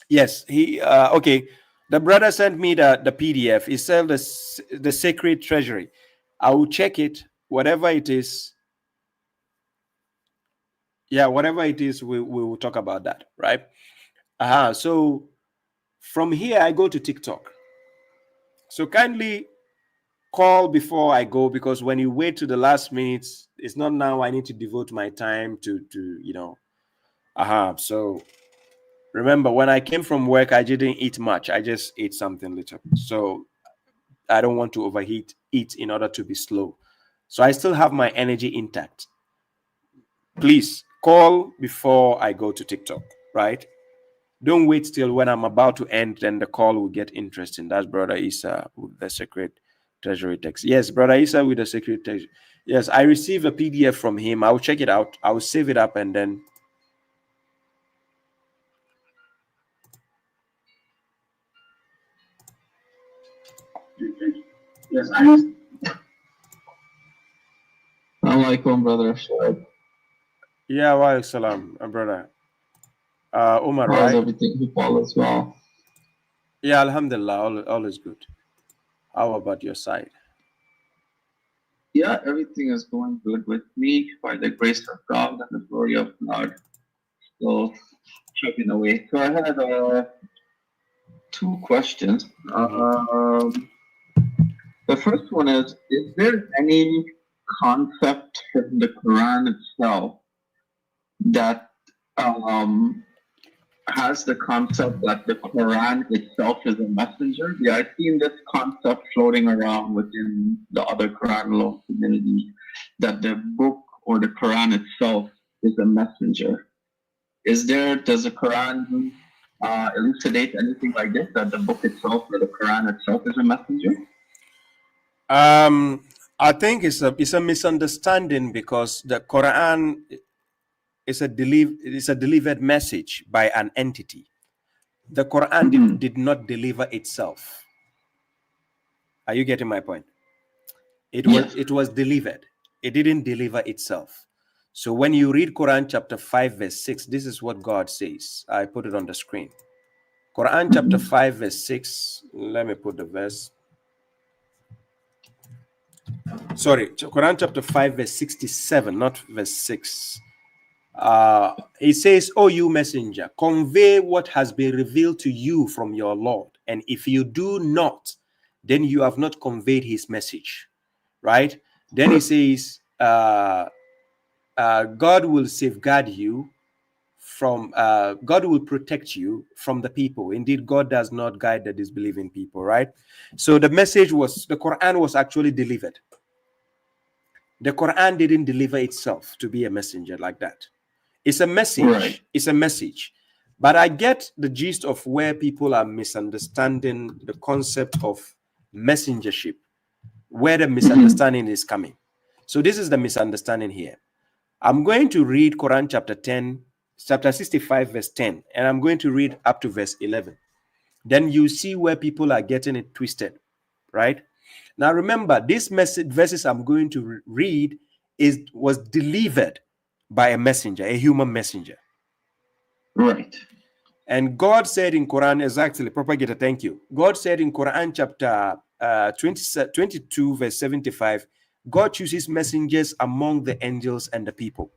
Speaker 4: Yes, okay. The brother sent me the PDF. He said the Sacred Treasury. I will check it. Whatever it is. Yeah, whatever it is, we will talk about that, right? So from here, I go to TikTok. So kindly call before I go, because when you wait to the last minute, it's not now I need to devote my time to So remember, when I came from work, I didn't eat much. I just ate something little. So I don't want to eat in order to be slow. So I still have my energy intact. Please call before I go to TikTok, right? Don't wait till when I'm about to end, then the call will get interesting. That's Brother Isa with the Sacred Treasury text. Yes, Brother Isa with the Sacred Treasury. Yes, I received a PDF from him. I'll check it out. I'll save it up and then. Yes,
Speaker 9: Alaikum, brother.
Speaker 4: Yeah, wa alaikum salam, brother. Umar,
Speaker 9: How's
Speaker 4: right?
Speaker 9: everything? You all as well?
Speaker 4: Yeah, alhamdulillah, all is good. How about your side?
Speaker 9: Yeah, everything is going good with me by the grace of God and the glory of God. So, chugging away. So I had 2 questions. The first one is there any concept in the Quran itself that has the concept that the Quran itself is a messenger? Yeah, I've seen this concept floating around within the other Quran law community, that the book or the Quran itself is a messenger. Does the Quran elucidate anything like this, that the book itself or the Quran itself is a messenger?
Speaker 4: I think it's a misunderstanding, because the Quran is a delivered message by an entity. The Quran did not deliver itself. Are you getting my point? It was delivered. It didn't deliver itself. So when you read Quran chapter 5 verse 6, this is what God says. I put it on the screen. Quran chapter 5 verse 6. Let me put the verse. Sorry, Quran chapter 5 verse 67, not verse 6. It says, "O you messenger, convey what has been revealed to you from your Lord. And if you do not, then you have not conveyed his message." Right? Then he says, God will safeguard you from, God will protect you from the people. Indeed, God does not guide the disbelieving people, right? So the Quran was actually delivered. The Quran didn't deliver itself to be a messenger like that. It's a message. Right. It's a message. But I get the gist of where people are misunderstanding the concept of messengership, where the misunderstanding is coming. So this is the misunderstanding here. I'm going to read Quran chapter 65 verse 10, and I'm going to read up to verse 11. then you see where people are getting it twisted, right? Now remember, this verses I'm going to read was delivered by a messenger, a human messenger.
Speaker 9: Right.
Speaker 4: And God said in Quran, exactly, propagator, thank you. God said in Quran chapter 22, verse 75, God chooses messengers among the angels and the people.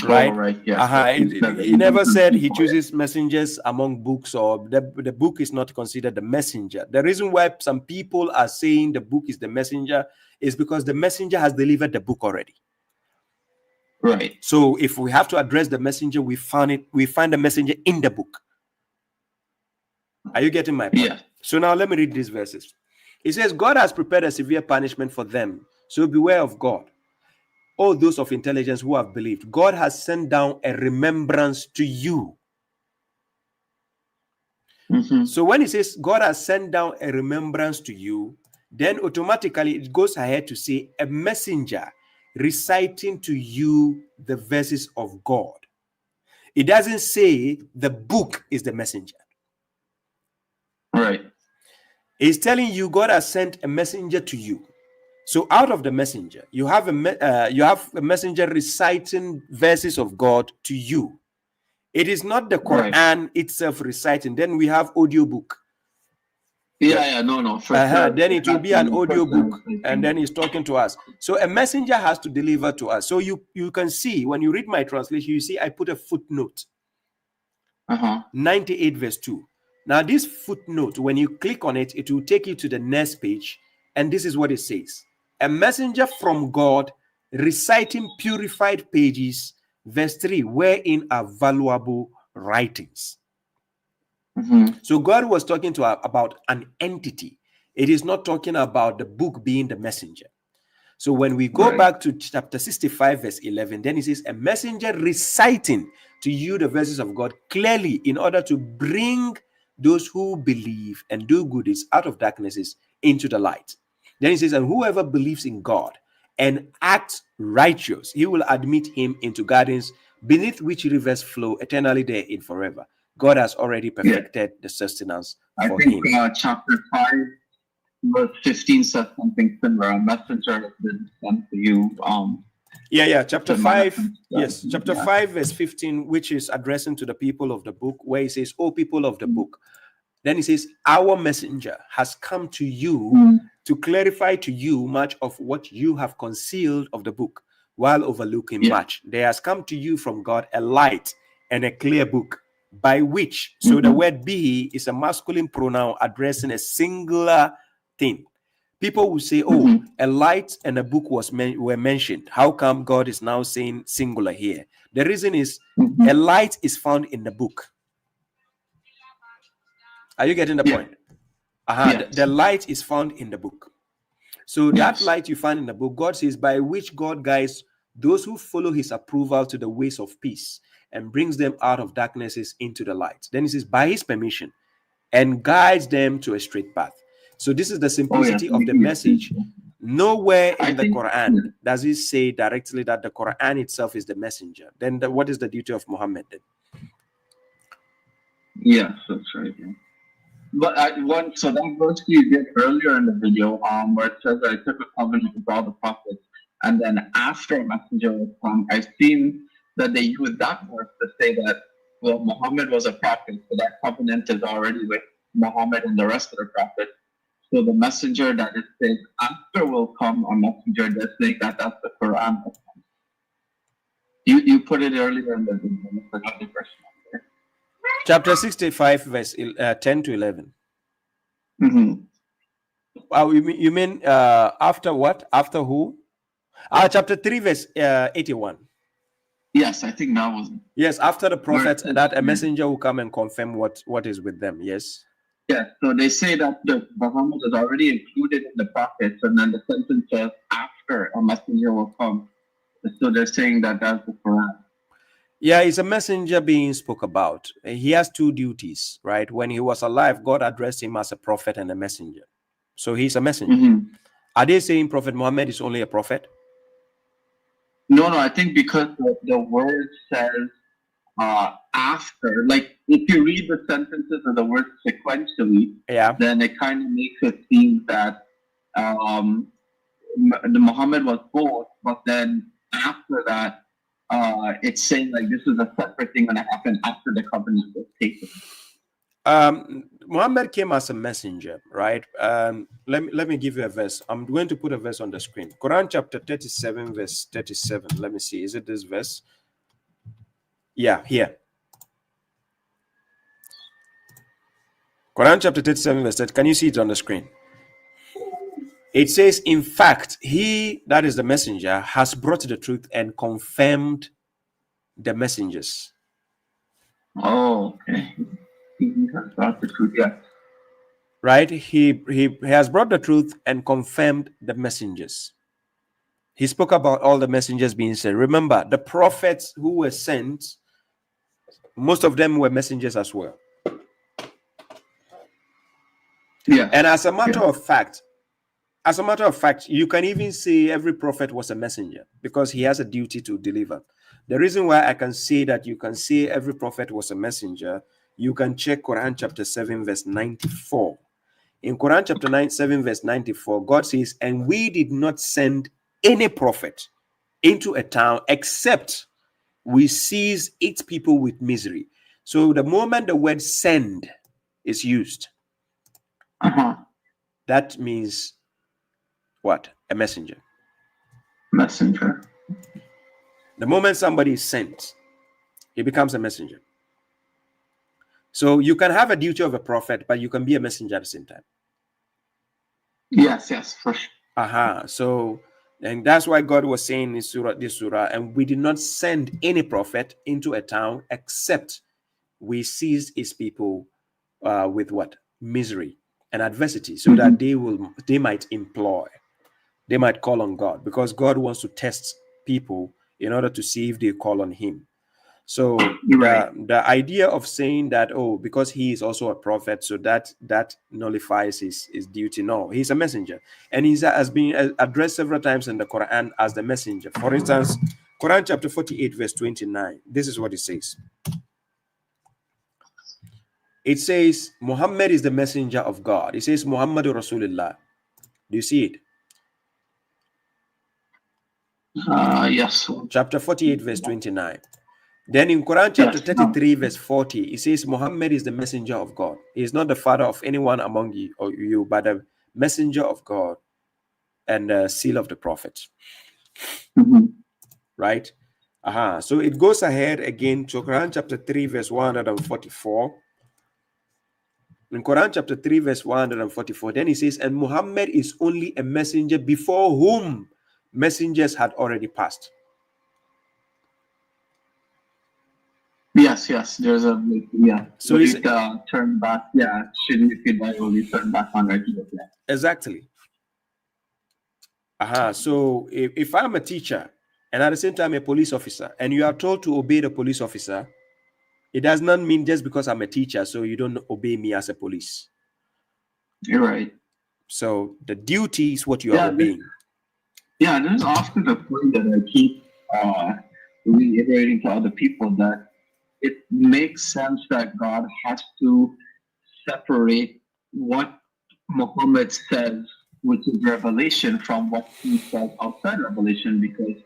Speaker 4: Right?
Speaker 9: Right. Yeah.
Speaker 4: He never said he chooses messengers among books, or the book is not considered the messenger. The reason why some people are saying the book is the messenger is because the messenger has delivered the book already.
Speaker 9: Right.
Speaker 4: So if we have to address the messenger, we find the messenger in the book. Are you getting my point?
Speaker 9: Yeah.
Speaker 4: So now let me read these verses. It says, God has prepared a severe punishment for them, so beware of God. All those of intelligence who have believed, God has sent down a remembrance to you. So when it says God has sent down a remembrance to you, then automatically it goes ahead to say a messenger reciting to you the verses of God. It doesn't say the book is the messenger.
Speaker 9: Right.
Speaker 4: It's telling you God has sent a messenger to you. So out of the messenger, you have a messenger reciting verses of God to you. It is not the Quran itself reciting. Then we have audiobook.
Speaker 9: No, for sure.
Speaker 4: Then it will be an audiobook, and then he's talking to us. So a messenger has to deliver to us. So you can see, when you read my translation, you see I put a footnote. 98 verse 2. Now this footnote, when you click on it, it will take you to the next page, and this is what it says. A messenger from God reciting purified pages, verse 3, wherein are valuable writings. So God was talking about an entity. It is not talking about the book being the messenger. So when we go back to chapter 65, verse 11, then it says, a messenger reciting to you the verses of God clearly in order to bring those who believe and do good deeds out of darknesses into the light. Then he says, and whoever believes in God and acts righteous, he will admit him into gardens beneath which rivers flow eternally therein forever. God has already perfected the sustenance for him.
Speaker 9: Chapter 5, verse 15 says something similar. A messenger has been sent to you.
Speaker 4: Chapter 5, yes, chapter 5, verse 15, which is addressing to the people of the book, where he says, "O people of the book." Then he says, our messenger has come to you to clarify to you much of what you have concealed of the book, while overlooking much. There has come to you from God a light and a clear book, by which, so the word be is a masculine pronoun addressing a singular thing. People will say, oh, a light and a book were mentioned. How come God is now saying singular here? The reason is a light is found in the book. Are you getting the point? The light is found in the book. So that light you find in the book, God says, by which God guides those who follow his approval to the ways of peace and brings them out of darknesses into the light. Then he says, by his permission, and guides them to a straight path. So this is the simplicity of the message. Nowhere in the Quran does it say directly that the Quran itself is the messenger. Then what is the duty of Muhammad then?
Speaker 9: Yes, that's right. Yeah. But so that verse you did earlier in the video, where it says, I took a covenant with all the prophets, and then after a messenger was come, I've seen that they use that verse to say that, well, Muhammad was a prophet, so that covenant is already with Muhammad and the rest of the prophets. So the messenger that it says after will come, a messenger that says that that's the Quran. You put it earlier in the video. Another verse.
Speaker 4: Chapter 65, verse 10 to 11. You mean after what? After who? Chapter 3, verse 81.
Speaker 9: Yes, I think that was.
Speaker 4: Yes, after the prophet, that a messenger will come and confirm what is with them. Yes.
Speaker 9: Yeah, so they say that the Muhammad is already included in the prophets, and then the sentence says after a messenger will come. So they're saying that that's the Quran.
Speaker 4: Yeah, it's a messenger being spoke about. He has two duties, right? When he was alive, God addressed him as a prophet and a messenger. So he's a messenger. Are they saying Prophet Muhammad is only a prophet?
Speaker 9: No, I think because the word says after, like if you read the sentences of the words sequentially, then it kind of makes it seem that the Muhammad was both, but then after that, it's saying like this is a separate thing going to happen after the covenant was taken.
Speaker 4: Muhammad came as a messenger, right? Let me give you a verse. I'm going to put a verse on the screen. Quran chapter 37, verse 37. Let me see. Is it this verse? Yeah, here. Quran chapter 37, verse 30. Can you see it on the screen? It says, in fact, he, that is the messenger, has brought the truth and confirmed the messengers.
Speaker 9: Oh, okay. He has brought the truth, yeah.
Speaker 4: Right? He has brought the truth and confirmed the messengers. He spoke about all the messengers being sent. Remember, the prophets who were sent, most of them were messengers as well.
Speaker 9: Yeah.
Speaker 4: And as a matter of fact, you can even say every prophet was a messenger because he has a duty to deliver. The reason why I can say that you can say every prophet was a messenger, you can check Quran chapter 7, verse 94. In Quran chapter 7, verse 94, God says, and we did not send any prophet into a town except we seize its people with misery. So the moment the word send is used, that means what? A messenger.
Speaker 9: Messenger.
Speaker 4: The moment somebody is sent, he becomes a messenger. So you can have a duty of a prophet, but you can be a messenger at the same time.
Speaker 9: Yes, for sure.
Speaker 4: So, and that's why God was saying in this surah, and we did not send any prophet into a town except we seized his people with what? Misery and adversity, so that they might implore. They might call on God, because God wants to test people in order to see if they call on him. So the idea of saying that, oh, because he is also a prophet, so that nullifies his duty. No, he's a messenger. And he has been addressed several times in the Quran as the messenger. For instance, Quran chapter 48, verse 29. This is what it says. It says, Muhammad is the messenger of God. It says, Muhammadu Rasulullah. Do you see it?
Speaker 9: Yes.
Speaker 4: Chapter 48, verse 29. Then in Quran chapter 33, verse 40, it says, Muhammad is the messenger of God. He is not the father of anyone among you, but the messenger of God and the seal of the prophet. Right? So it goes ahead again to Quran chapter 3, verse 144. In Quran chapter 3, verse 144, then he says, and Muhammad is only a messenger before whom messengers had already passed.
Speaker 9: Yes. There's a So you turn back. Yeah, shouldn't you feel like you turn back on right here? Yeah.
Speaker 4: Exactly. So if I'm a teacher and at the same time a police officer, and you are told to obey the police officer, it does not mean just because I'm a teacher, so you don't obey me as a police.
Speaker 9: You're right.
Speaker 4: So the duty is what you are obeying.
Speaker 9: There's often the point that I keep reiterating to other people, that it makes sense that God has to separate what Muhammad says, which is revelation, from what he says outside revelation, because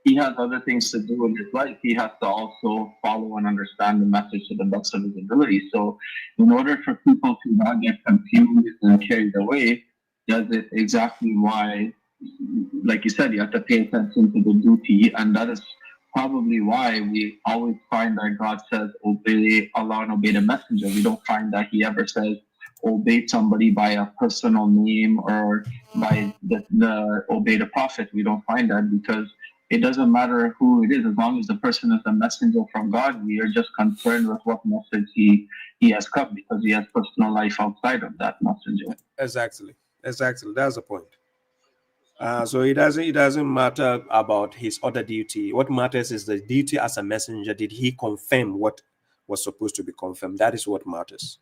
Speaker 9: he has other things to do in his life. He has to also follow and understand the message to the best of his ability. So in order for people to not get confused and carried away, that's exactly why, like you said, you have to pay attention to the duty, and that is probably why we always find that God says, obey Allah and obey the messenger. We don't find that he ever says, obey somebody by a personal name or by the obey the prophet. We don't find that, because it doesn't matter who it is, as long as the person is a messenger from God. We are just concerned with what message he has come, because he has personal life outside of that messenger.
Speaker 4: Exactly. That's the point. So it doesn't matter about his other duty. What matters is the duty as a messenger. Did he confirm what was supposed to be confirmed? That is what matters.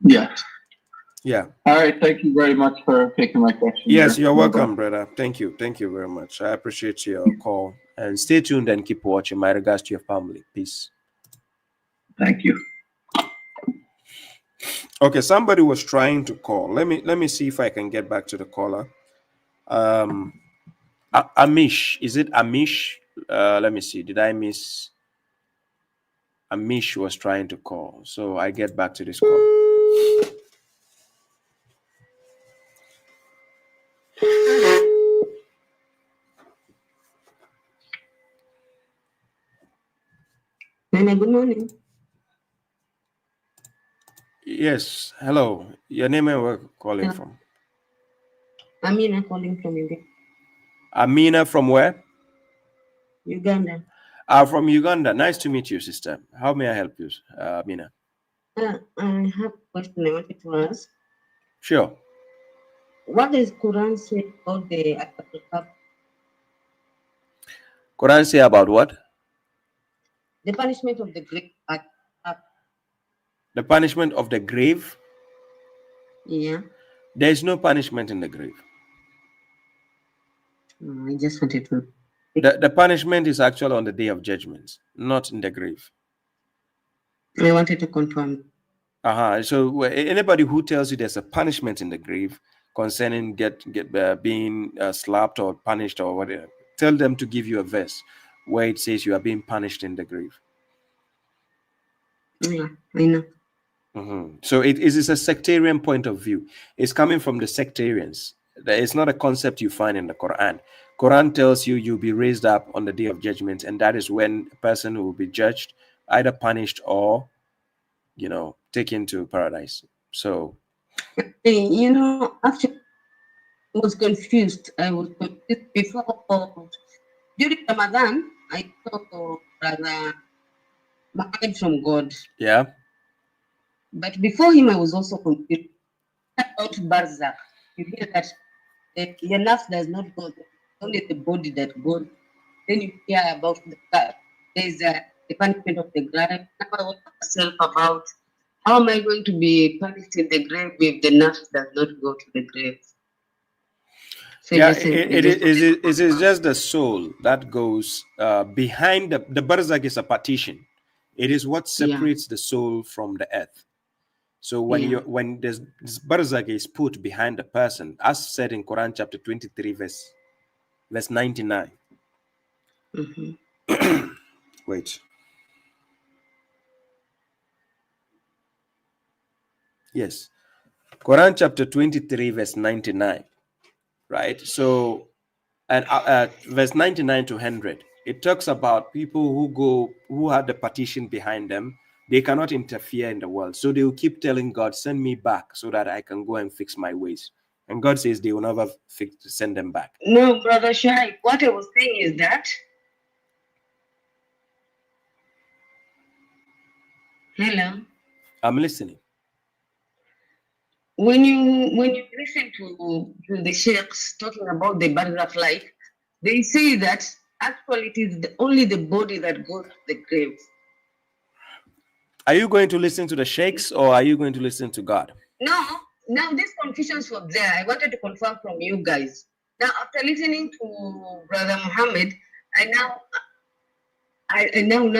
Speaker 4: Yeah.
Speaker 9: All right. Thank you very much for taking my question.
Speaker 4: Yes, you're welcome, brother. Thank you very much. I appreciate your call, and stay tuned and keep watching. My regards to your family. Peace.
Speaker 9: Thank you.
Speaker 4: Okay, somebody was trying to call. Let me see if I can get back to the caller. Amish, is it Amish? Let me see. Did I miss? Amish was trying to call, so I get back to this call.
Speaker 10: Good morning.
Speaker 4: Yes, hello. Your name and where calling from?
Speaker 10: Amina calling from Uganda.
Speaker 4: Amina from where?
Speaker 10: Uganda.
Speaker 4: From Uganda. Nice to meet you, sister. How may I help you, Amina?
Speaker 10: I have a question I wanted to ask.
Speaker 4: Sure.
Speaker 10: What does Quran say about the
Speaker 4: Quran say about what?
Speaker 10: The punishment of the great
Speaker 4: The punishment of the grave?
Speaker 10: Yeah.
Speaker 4: There is no punishment in the grave.
Speaker 10: I just wanted to.
Speaker 4: The punishment is actually on the day of judgment, not in the grave.
Speaker 10: I wanted to confirm.
Speaker 4: So anybody who tells you there's a punishment in the grave concerning being slapped or punished or whatever, tell them to give you a verse where it says you are being punished in the grave.
Speaker 10: Yeah, I know.
Speaker 4: So it is a sectarian point of view. It's coming from the sectarians. It's not a concept you find in the Quran. Quran tells you you'll be raised up on the day of judgment, and that is when a person will be judged, either punished or, taken to paradise. So,
Speaker 10: Actually, I was confused. Before, during Ramadan, I saw Brother Muhammad from God.
Speaker 4: Yeah.
Speaker 10: But before him, I was also confused about Barzakh. You hear that your nafs does not go there, only the body that goes. Then you hear about there's the punishment of the grave. Now I want myself about how am I going to be punished in the grave if the nafs does not go to the grave? So
Speaker 4: it is just the soul that goes behind the barzakh is a partition. It is what separates the soul from the earth. So when this barzakh is put behind the person, as said in Quran chapter 23, verse 99. Wait. Yes. Quran chapter 23, verse 99. Right? So, and verse 99 to 100, it talks about people who have the partition behind them. They cannot interfere in the world. So they will keep telling God, send me back so that I can go and fix my ways. And God says they will never send them back.
Speaker 10: No, Brother Shai, what I was saying is that. Hello?
Speaker 4: I'm listening.
Speaker 10: When you listen to the sheikhs talking about the barzakh life, they say that actually it is only the body that goes to the grave.
Speaker 4: Are you going to listen to the sheikhs or are you going to listen to God?
Speaker 10: No, now this confusion was there. I wanted to confirm from you guys. Now, after listening to Brother Muhammad, I now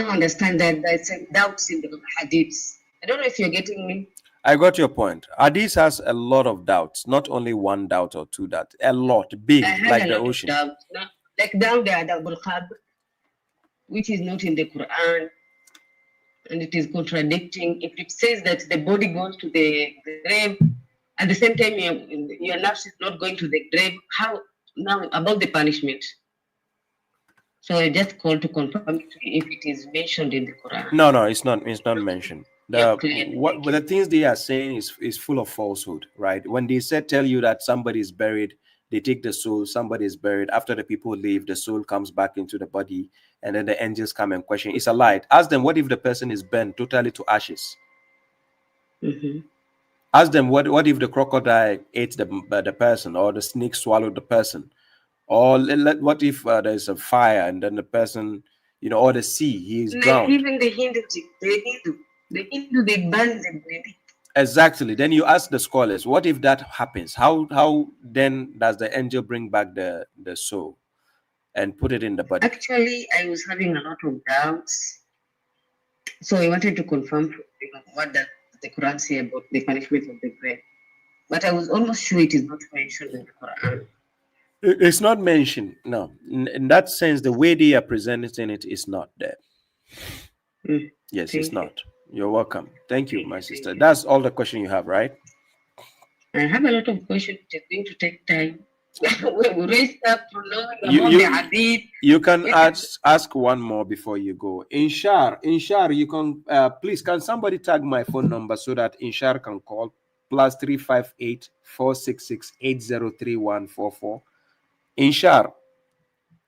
Speaker 10: understand that there's doubts in the hadiths. I don't know if you're getting me.
Speaker 4: I got your point. Hadith has a lot of doubts, not only one doubt or two doubts, a lot, big, like the ocean.
Speaker 10: Like down there, the Khab, which is not in the Quran, and it is contradicting. If it says that the body goes to the grave, at the same time your nafs is not going to the grave, how now about the punishment? So I just called to confirm if it is mentioned in the Quran.
Speaker 4: No, it's not. It's not mentioned. The things they are saying is full of falsehood, right? When they tell you that somebody is buried, they take the soul, somebody is buried. After the people leave, the soul comes back into the body, and then the angels come and question. It's a lie. Ask them, what if the person is burned totally to ashes? Ask them, what if the crocodile ate the person, or the snake swallowed the person? Or what if there's a fire and then the person, or the sea, he is drowned?
Speaker 10: Even the Hindu, they burn the body.
Speaker 4: Exactly. Then you ask the scholars, what if that happens? How then does the angel bring back the soul and put it in the body?
Speaker 10: Actually, I was having a lot of doubts. So I wanted to confirm what does the Quran say about the punishment of the grave. But I was almost sure it is not mentioned in the Quran.
Speaker 4: It's not mentioned. No. In that sense, the way they are presenting it is not there. Yes, it's not. You're welcome. Thank you, my sister. That's all the question you have, right?
Speaker 10: I have a lot of questions. It's going to take time. We raised up to learn about the hadith.
Speaker 4: You can ask one more before you go. Inshar, you can please, can somebody tag my phone number so that Inshar can call +358 466 803144. Inshar,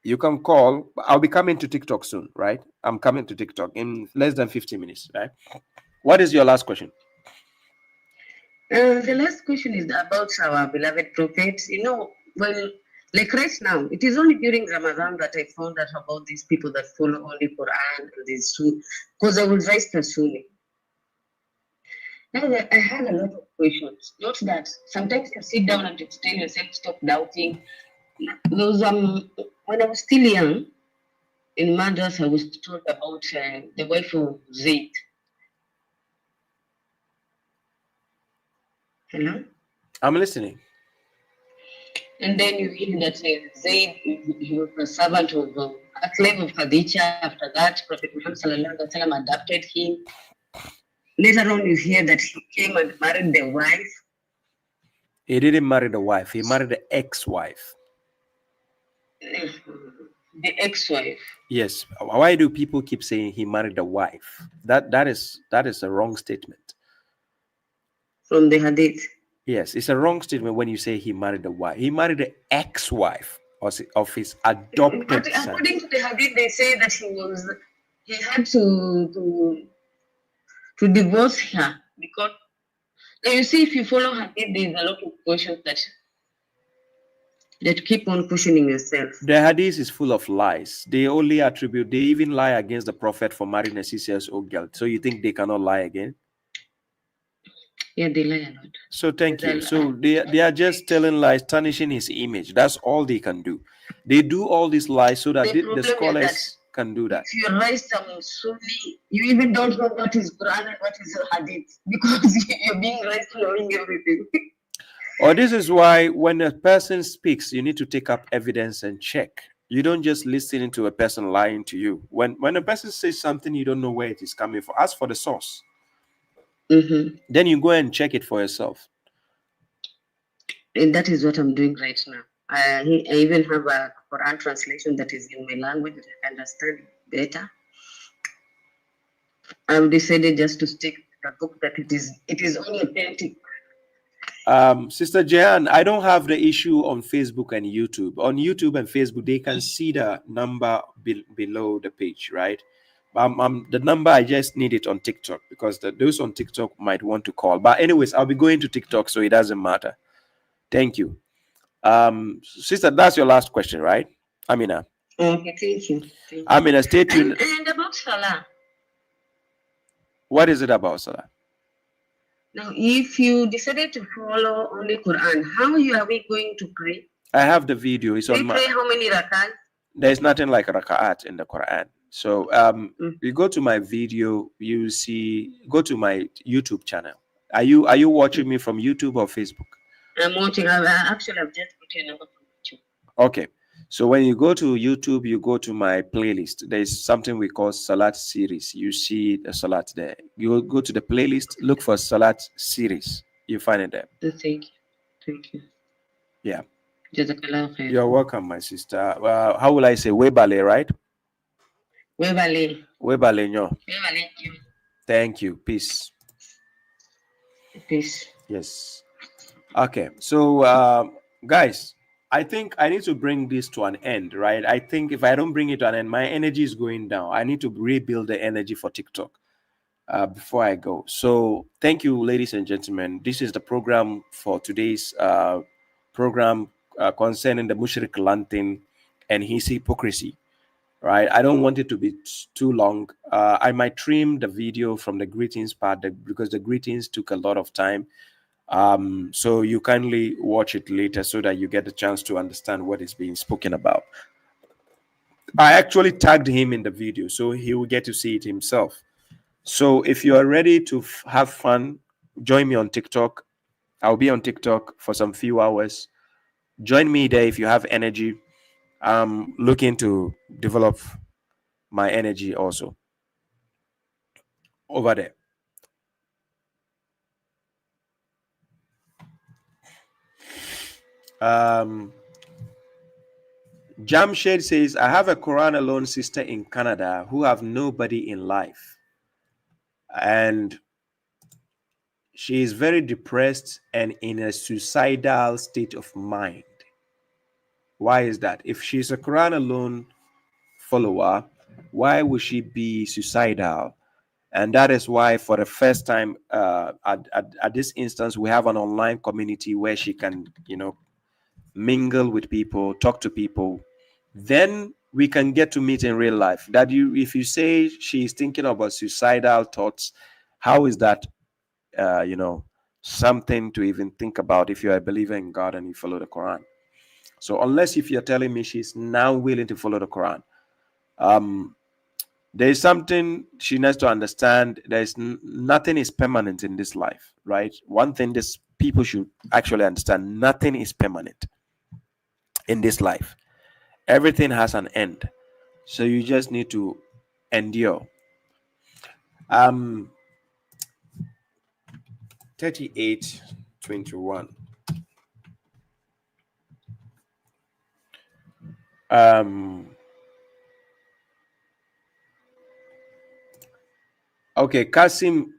Speaker 4: you can call. I'll be coming to TikTok soon, right? I'm coming to TikTok in less than 50 minutes, right? What is your last question?
Speaker 10: The last question is about our beloved prophet. You know, well, like right now, it is only during Ramadan that I found out about these people that follow only Quran and these two, because I was raised a Sunni. Now I have a lot of questions. Not that sometimes you sit down and you tell yourself, stop doubting. Those when I was still young, in Madras, I was told about the wife of Zayd. Hello?
Speaker 4: I'm listening.
Speaker 10: And then you hear that Zayd, he was a servant of a slave of Khadija. After that, Prophet Muhammad sallallahu alaihi wasallam adopted him. Later on, you hear that he came and married the wife.
Speaker 4: He didn't marry the wife. He married the ex-wife.
Speaker 10: The ex-wife.
Speaker 4: Yes. Why do people keep saying he married the wife? That is a wrong statement.
Speaker 10: From the hadith.
Speaker 4: Yes, it's a wrong statement when you say he married the wife. He married the ex-wife of his adopted
Speaker 10: but
Speaker 4: son.
Speaker 10: According to the hadith, they say that he had to divorce her, because now you see, if you follow hadith, there's a lot of questions that keep on questioning yourself.
Speaker 4: The hadith is full of lies. They even lie against the prophet for marrying a 6-year-old girl. So you think they cannot lie again?
Speaker 10: Yeah, they lie a lot.
Speaker 4: So thank you. So they are just telling lies, tarnishing his image. That's all they can do. They do all these lies so that the scholars can do that.
Speaker 10: If you raise some Sunni, you even don't know what is Quran and what is hadith, because you're being raised knowing everything.
Speaker 4: Or this is why when a person speaks, you need to take up evidence and check. You don't just listen to a person lying to you. When a person says something, you don't know where it is coming from. Ask for the source. Then you go and check it for yourself.
Speaker 10: And that is what I'm doing right now. I even have a Quran translation that is in my language that I understand better. I've decided just to stick to the book that it is only authentic.
Speaker 4: Sister Jehan, I don't have the issue on Facebook and YouTube. On YouTube and Facebook, they can see the number below the page, right? The number, I just need it on TikTok, because those on TikTok might want to call. But anyways, I'll be going to TikTok, so it doesn't matter. Thank you. Sister, that's your last question, right? Amina.
Speaker 10: Okay, thank you.
Speaker 4: Amina, stay tuned.
Speaker 10: And about Salah.
Speaker 4: What is it about Salah?
Speaker 10: Now, if you decided to follow only Quran, how are we going to pray?
Speaker 4: I have the video. It's on my.
Speaker 10: Pray how many rakat?
Speaker 4: There's nothing like raka'at in the Quran. So you go to my video, you see, go to my YouTube channel. Are you watching me from YouTube or Facebook?
Speaker 10: I'm watching. I've just put your number from YouTube.
Speaker 4: Okay. So when you go to YouTube, you go to my playlist. There's something we call Salat series. You see the Salat there. You go to the playlist, look for Salat series. You find it there.
Speaker 10: Thank you. Thank you.
Speaker 4: Yeah.
Speaker 10: Jazakallah khair.
Speaker 4: You're welcome, my sister. How will I say? Webale, right?
Speaker 10: Webale.
Speaker 4: Webale, no.
Speaker 10: Webale.
Speaker 4: Thank you. Peace.
Speaker 10: Peace.
Speaker 4: Yes. Okay. So, guys, I think I need to bring this to an end, right? I think if I don't bring it to an end, my energy is going down. I need to rebuild the energy for TikTok before I go. So thank you, ladies and gentlemen. This is the program for today's program concerning the Mushrik Lantin and his hypocrisy, right? I don't want it to be too long. I might trim the video from the greetings part because the greetings took a lot of time. So you kindly watch it later so that you get a chance to understand what is being spoken about. I actually tagged him in the video, so he will get to see it himself. So if you are ready to have fun, join me on TikTok. I'll be on TikTok for some few hours. Join me there if you have energy. I'm looking to develop my energy also over there. Jamshed says, I have a Quran alone sister in Canada who have nobody in life. And she is very depressed and in a suicidal state of mind. Why is that? If she's a Quran alone follower, why would she be suicidal? And that is why, for the first time, at this instance, we have an online community where she can, mingle with people, talk to people. Then we can get to meet in real life. If you say she's thinking about suicidal thoughts, how is that, something to even think about if you're a believer in God and you follow the Quran? So unless if you're telling me she's now willing to follow the Quran, there's something she needs to understand. There's nothing is permanent in this life, right? One thing this people should actually understand: nothing is permanent in this life. Everything has an end, so you just need to endure. 38:21. Okay, Kasim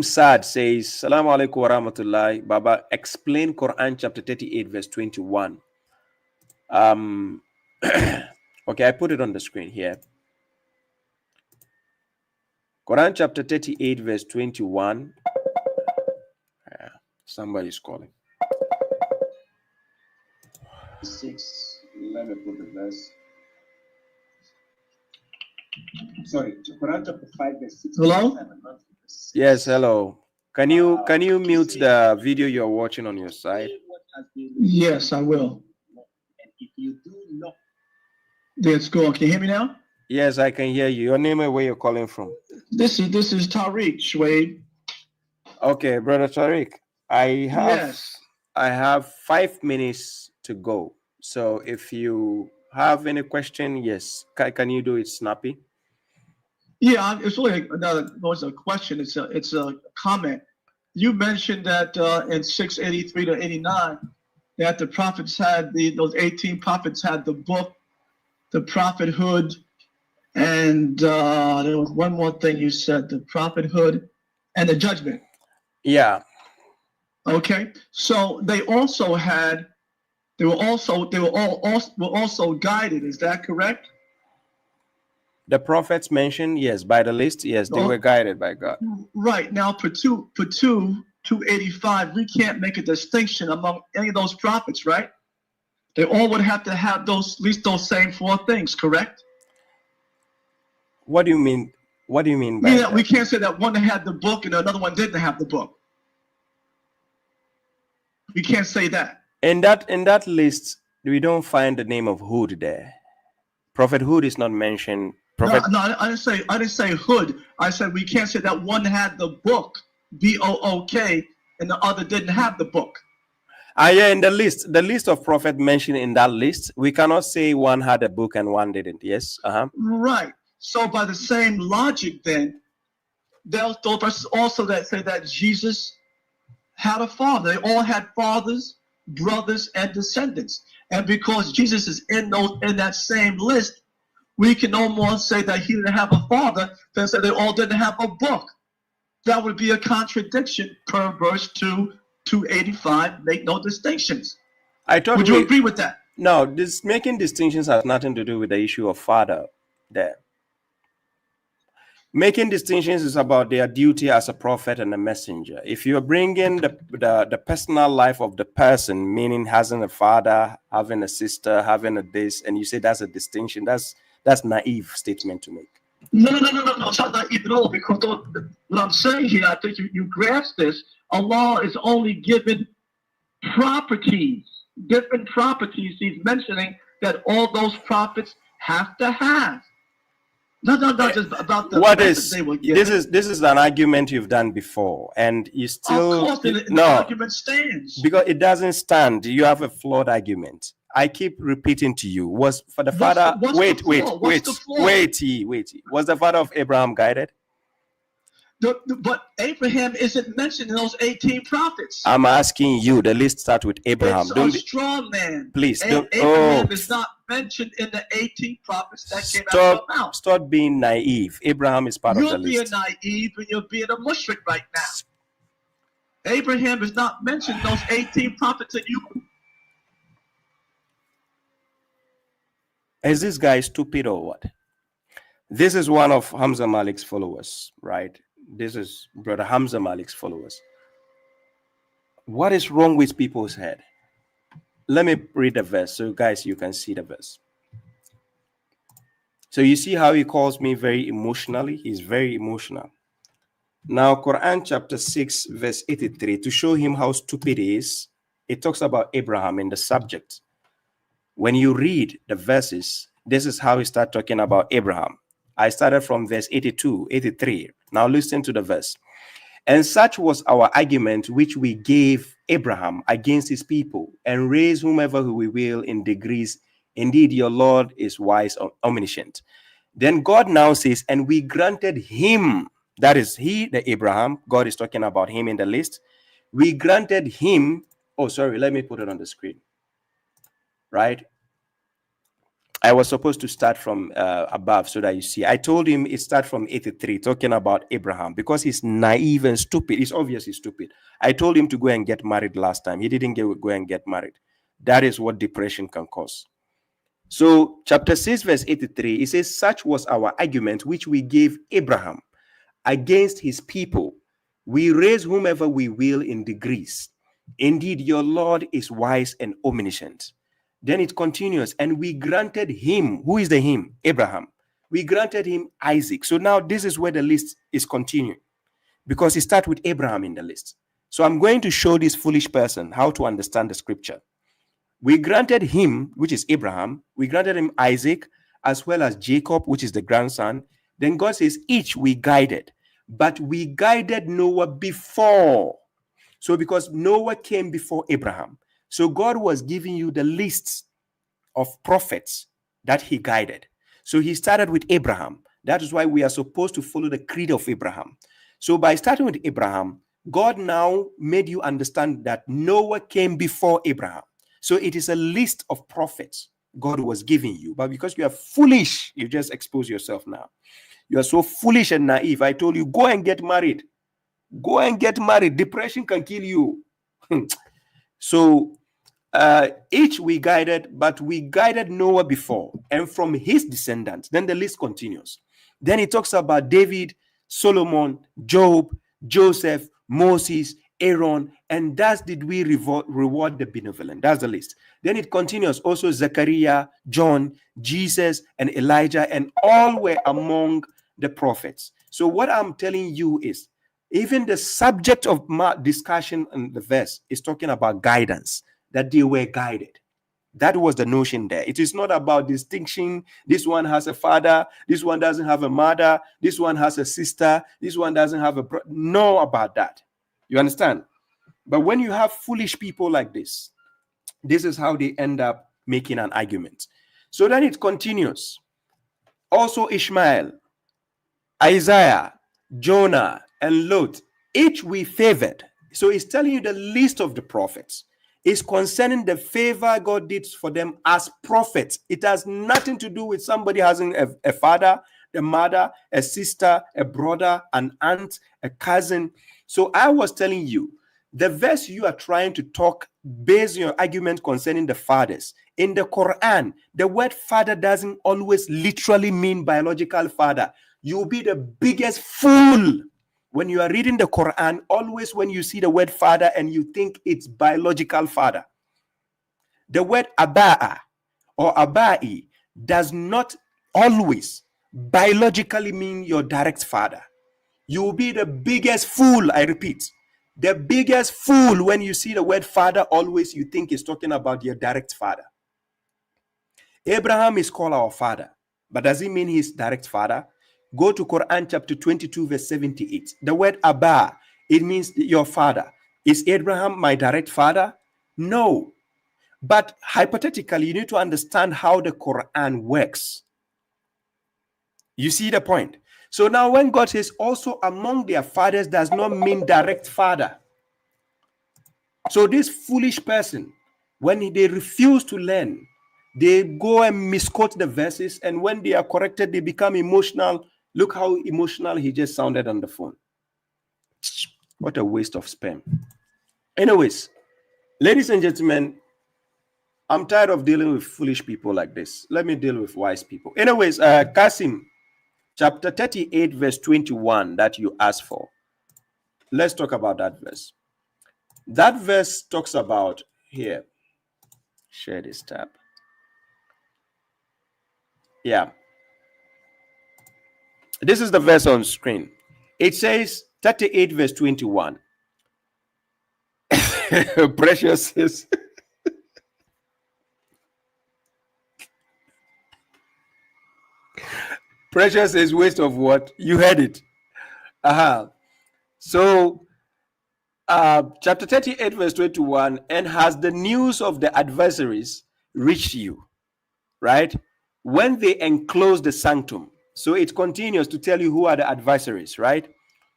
Speaker 4: Saad says, Salaam alaikum wa rahmatullahi. Baba, explain Quran chapter 38, verse 21. Okay, I put it on the screen here. Quran chapter 38, verse 21. Somebody's calling.
Speaker 8: 6. Let me put the verse. Sorry, Quran chapter 5, verse 6. Hello?
Speaker 4: Yes, hello. Can you mute the video you're watching on your side?
Speaker 8: Yes, I will. And if you do not, let's go. Can you hear me now?
Speaker 4: Yes, I can hear you. Your name and where you're calling from?
Speaker 8: This is Tariq Shwade.
Speaker 4: Okay, brother Tariq. I have 5 minutes to go. So if you have any question, yes, can you do it snappy?
Speaker 8: Yeah, it's really it's a question. It's a comment. You mentioned that in 683 to 89 that the prophets had those 18 prophets had the book, the prophethood, and there was one more thing you said: the prophethood and the judgment.
Speaker 4: Yeah.
Speaker 8: Okay. So they were also guided. Is that correct?
Speaker 4: The prophets mentioned, yes, by the list, yes, they were guided by God.
Speaker 8: Right. Now, for 285, we can't make a distinction among any of those prophets, right? They all would have to have at least those same 4 things, correct?
Speaker 4: What do you mean? What do you mean by that?
Speaker 8: We can't say that one had the book and another one didn't have the book. We can't say that.
Speaker 4: In that list, we don't find the name of Hud there. Prophet Hud is not mentioned.
Speaker 8: No, I didn't say Hood. I said we can't say that one had the book, BOOK, and the other didn't have the book.
Speaker 4: Yeah, in the list of prophet mentioned in that list, we cannot say one had a book and one didn't. Yes.
Speaker 8: Right. So by the same logic, then, those verses also that say that Jesus had a father. They all had fathers, brothers, and descendants. And because Jesus is in that same list, we can no more say that he didn't have a father than say they all didn't have a book. That would be a contradiction per verse 285. Make no distinctions. Would you agree with that?
Speaker 4: No, this making distinctions has nothing to do with the issue of father there. Making distinctions is about their duty as a prophet and a messenger. If you're bringing the personal life of the person, meaning having a father, having a sister, having a this, and you say that's a distinction, that's naive statement to make.
Speaker 8: No. It's not naive at all, because what I'm saying here, I think you grasp this. Allah is only given properties, different properties. He's mentioning that all those prophets have to have.
Speaker 9: No, just about the
Speaker 4: What
Speaker 9: message
Speaker 4: is
Speaker 9: they were giving.
Speaker 4: this is an argument you've done before, and you still
Speaker 9: Of course, the
Speaker 4: no,
Speaker 9: argument stands.
Speaker 4: because it doesn't stand. You have a flawed argument. I keep repeating to you, was for the father. Wait. Was the father of Abraham guided?
Speaker 9: But Abraham isn't mentioned in those 18 prophets.
Speaker 4: I'm asking you. The list starts with Abraham.
Speaker 9: It's a straw man.
Speaker 4: Please don't.
Speaker 9: Abraham is not mentioned in the 18 prophets that came out of your mouth.
Speaker 4: Stop being naive. Abraham is part of the list.
Speaker 9: You're being naive and you're being a mushrik right now. Abraham is not mentioned in those 18 prophets that you.
Speaker 4: Is this guy stupid or what? This is one of Hamza Malik's followers, right? This is Brother Hamza Malik's followers. What is wrong with people's head? Let me read the verse so guys, you can see the verse. So you see how he calls me very emotionally? He's very emotional. Now, Quran chapter 6, verse 83, to show him how stupid he is, it talks about Abraham in the subject. When you read the verses, this is how he starts talking about Abraham. I started from verse 82, 83. Now listen to the verse. And such was our argument which we gave Abraham against his people, and raise whomever we will in degrees. Indeed, your Lord is wise and omniscient. Then God now says, and we granted him, that is he, the Abraham, God is talking about him in the list. We granted him, oh, sorry, let me put it on the screen. Right? I was supposed to start from above so that you see. I told him it starts from 83, talking about Abraham, because he's naive and stupid. He's obviously stupid. I told him to go and get married last time. He didn't go and get married. That is what depression can cause. So chapter 6, verse 83, it says, such was our argument which we gave Abraham against his people. We raise whomever we will in degrees. Indeed, your Lord is wise and omniscient. Then it continues, and we granted him, who is the him? Abraham. We granted him Isaac. So now this is where the list is continuing, because it starts with Abraham in the list. So I'm going to show this foolish person how to understand the scripture. We granted him, which is Abraham, we granted him Isaac, as well as Jacob, which is the grandson. Then God says, each we guided, but we guided Noah before. So because Noah came before Abraham, so God was giving you the lists of prophets that he guided. So he started with Abraham. That is why we are supposed to follow the creed of Abraham. So by starting with Abraham, God now made you understand that Noah came before Abraham. So it is a list of prophets God was giving you. But because you are foolish, you just expose yourself now. You are so foolish and naive. I told you, go and get married. Go and get married. Depression can kill you. So each we guided, but we guided Noah before, and from his descendants. Then the list continues. Then it talks about David, Solomon, Job, Joseph, Moses, Aaron, and thus did we reward the benevolent. That's the list. Then it continues. Also Zechariah, John, Jesus, and Elijah, and all were among the prophets. So what I'm telling you is, even the subject of my discussion in the verse is talking about guidance, that they were guided. That was the notion there. It is not about distinction. This one has a father. This one doesn't have a mother. This one has a sister. This one doesn't have a brother. No, about that. You understand? But when you have foolish people like this, this is how they end up making an argument. So then it continues. Also Ishmael, Isaiah, Jonah, and Lot, each we favored. So it's telling you the list of the prophets is concerning the favor God did for them as prophets. It has nothing to do with somebody having a father, a mother, a sister, a brother, an aunt, a cousin. So I was telling you, the verse you are trying to talk based on your argument concerning the fathers. In the Quran, the word father doesn't always literally mean biological father. You'll be the biggest fool when you are reading the Quran, always when you see the word father and you think it's biological father. The word aba'a or aba'i does not always biologically mean your direct father. You will be the biggest fool, I repeat. The biggest fool when you see the word father, always you think it's talking about your direct father. Abraham is called our father, but does it mean his direct father? Go to Quran chapter 22, verse 78. The word Abba, it means your father. Is Abraham my direct father? No. But hypothetically, you need to understand how the Quran works. You see the point? So now when God says also among their fathers does not mean direct father. So this foolish person, when they refuse to learn, they go and misquote the verses, and when they are corrected, they become emotional. Look how emotional he just sounded on the phone. What a waste of sperm. Anyways, ladies and gentlemen, I'm tired of dealing with foolish people like this. Let me deal with wise people. Anyways, Kasim, chapter 38, verse 21 that you asked for. Let's talk about that verse. That verse talks about here. Share this tab. Yeah. This is the verse on screen. It says 38 verse 21. Precious is Precious is waste of what? You heard it. So chapter 38 verse 21, and has the news of the adversaries reached you, right? When they enclose the sanctum. So it continues to tell you who are the adversaries, right?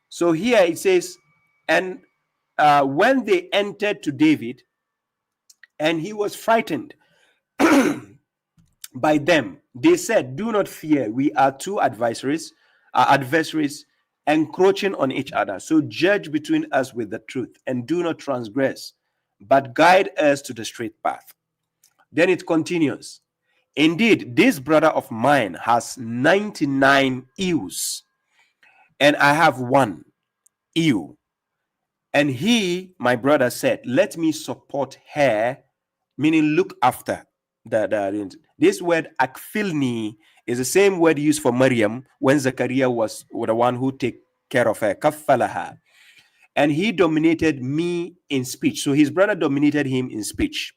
Speaker 4: So here it says, and when they entered to David, and he was frightened by them, they said, do not fear, we are two adversaries encroaching on each other. So judge between us with the truth, and do not transgress, but guide us to the straight path. Then it continues, indeed, this brother of mine has 99 ewes, and I have one ewe. And he, my brother, said, let me support her, meaning look after this word akfilni is the same word used for Maryam when Zachariah was the one who take care of her, kaffalaha. And he dominated me in speech. So his brother dominated him in speech.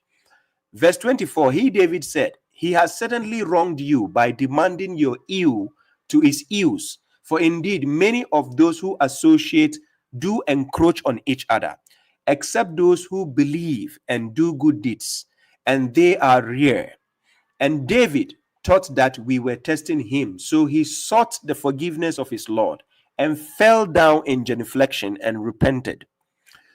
Speaker 4: Verse 24, he, David, said, he has certainly wronged you by demanding your ewe to his ewes. For indeed, many of those who associate do encroach on each other, except those who believe and do good deeds, and they are rare. And David thought that we were testing him, so he sought the forgiveness of his Lord and fell down in genuflection and repented.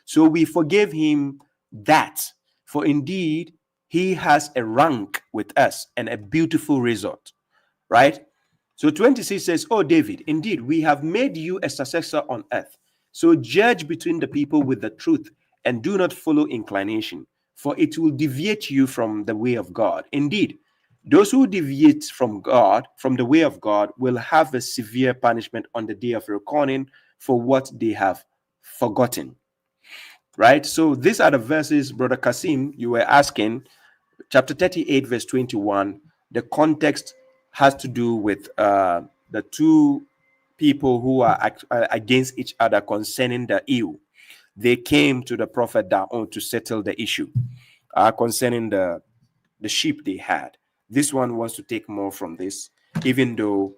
Speaker 4: So we forgave him that, for indeed he has a rank with us and a beautiful resort, right? So 26 says, oh David, indeed we have made you a successor on earth. So judge between the people with the truth, and do not follow inclination, for it will deviate you from the way of God. Indeed, those who deviate from God, from the way of God, will have a severe punishment on the day of reckoning for what they have forgotten. Right? So these are the verses, Brother Kasim, you were asking. Chapter 38, verse 21. The context has to do with the two people who are against each other concerning the ewe. They came to the prophet Da'on to settle the issue concerning the sheep they had. This one wants to take more from this, even though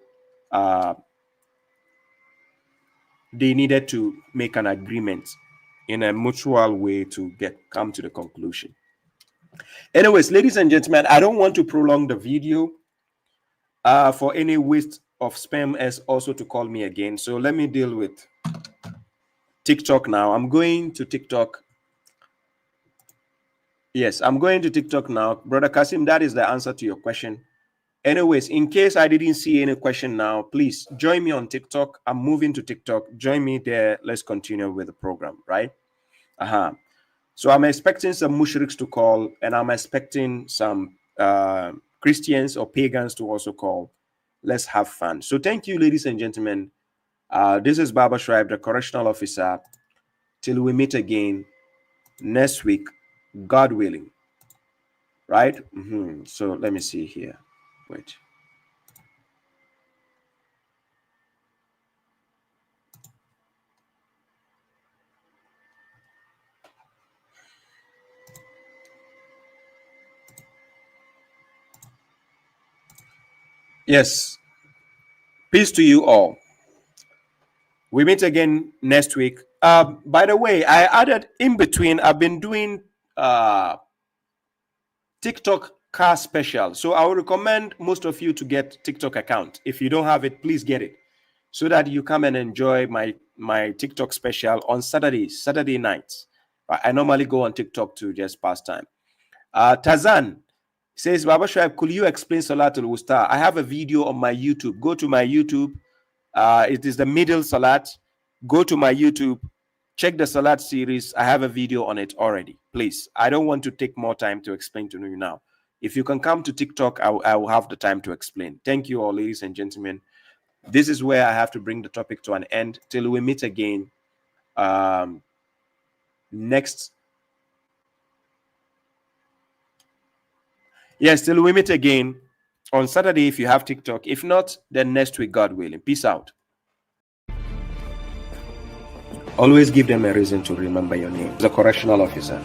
Speaker 4: they needed to make an agreement in a mutual way to come to the conclusion. Anyways, ladies and gentlemen, I don't want to prolong the video for any waste of spam as also to call me again. So let me deal with TikTok now. I'm going to TikTok. Yes, I'm going to TikTok now. Brother Kasim, that is the answer to your question. Anyways, in case I didn't see any question now, please join me on TikTok. I'm moving to TikTok. Join me there. Let's continue with the program, right? So I'm expecting some mushriks to call, and I'm expecting some Christians or pagans to also call. Let's have fun. So thank you, ladies and gentlemen. This is Baba Shrive, the correctional officer. Till we meet again next week, God willing. Right? So let me see here. Wait. Yes. Peace to you all. We meet again next week. By the way, I added in between, I've been doing TikTok car special. So I would recommend most of you to get TikTok account. If you don't have it, please get it so that you come and enjoy my TikTok special on Saturday nights. I normally go on TikTok to just pass time. Tazan says, Baba Shoaib, could you explain Salatul Wusta? I have a video on my YouTube. Go to my YouTube. It is the middle Salat. Go to my YouTube. Check the Salat series. I have a video on it already. Please, I don't want to take more time to explain to you now. If you can come to TikTok, I will have the time to explain. Thank you all, ladies and gentlemen. This is where I have to bring the topic to an end till we meet again next. Yes, till we meet again on Saturday if you have TikTok. If not, then next week, God willing. Peace out. Always give them a reason to remember your name. The correctional officer.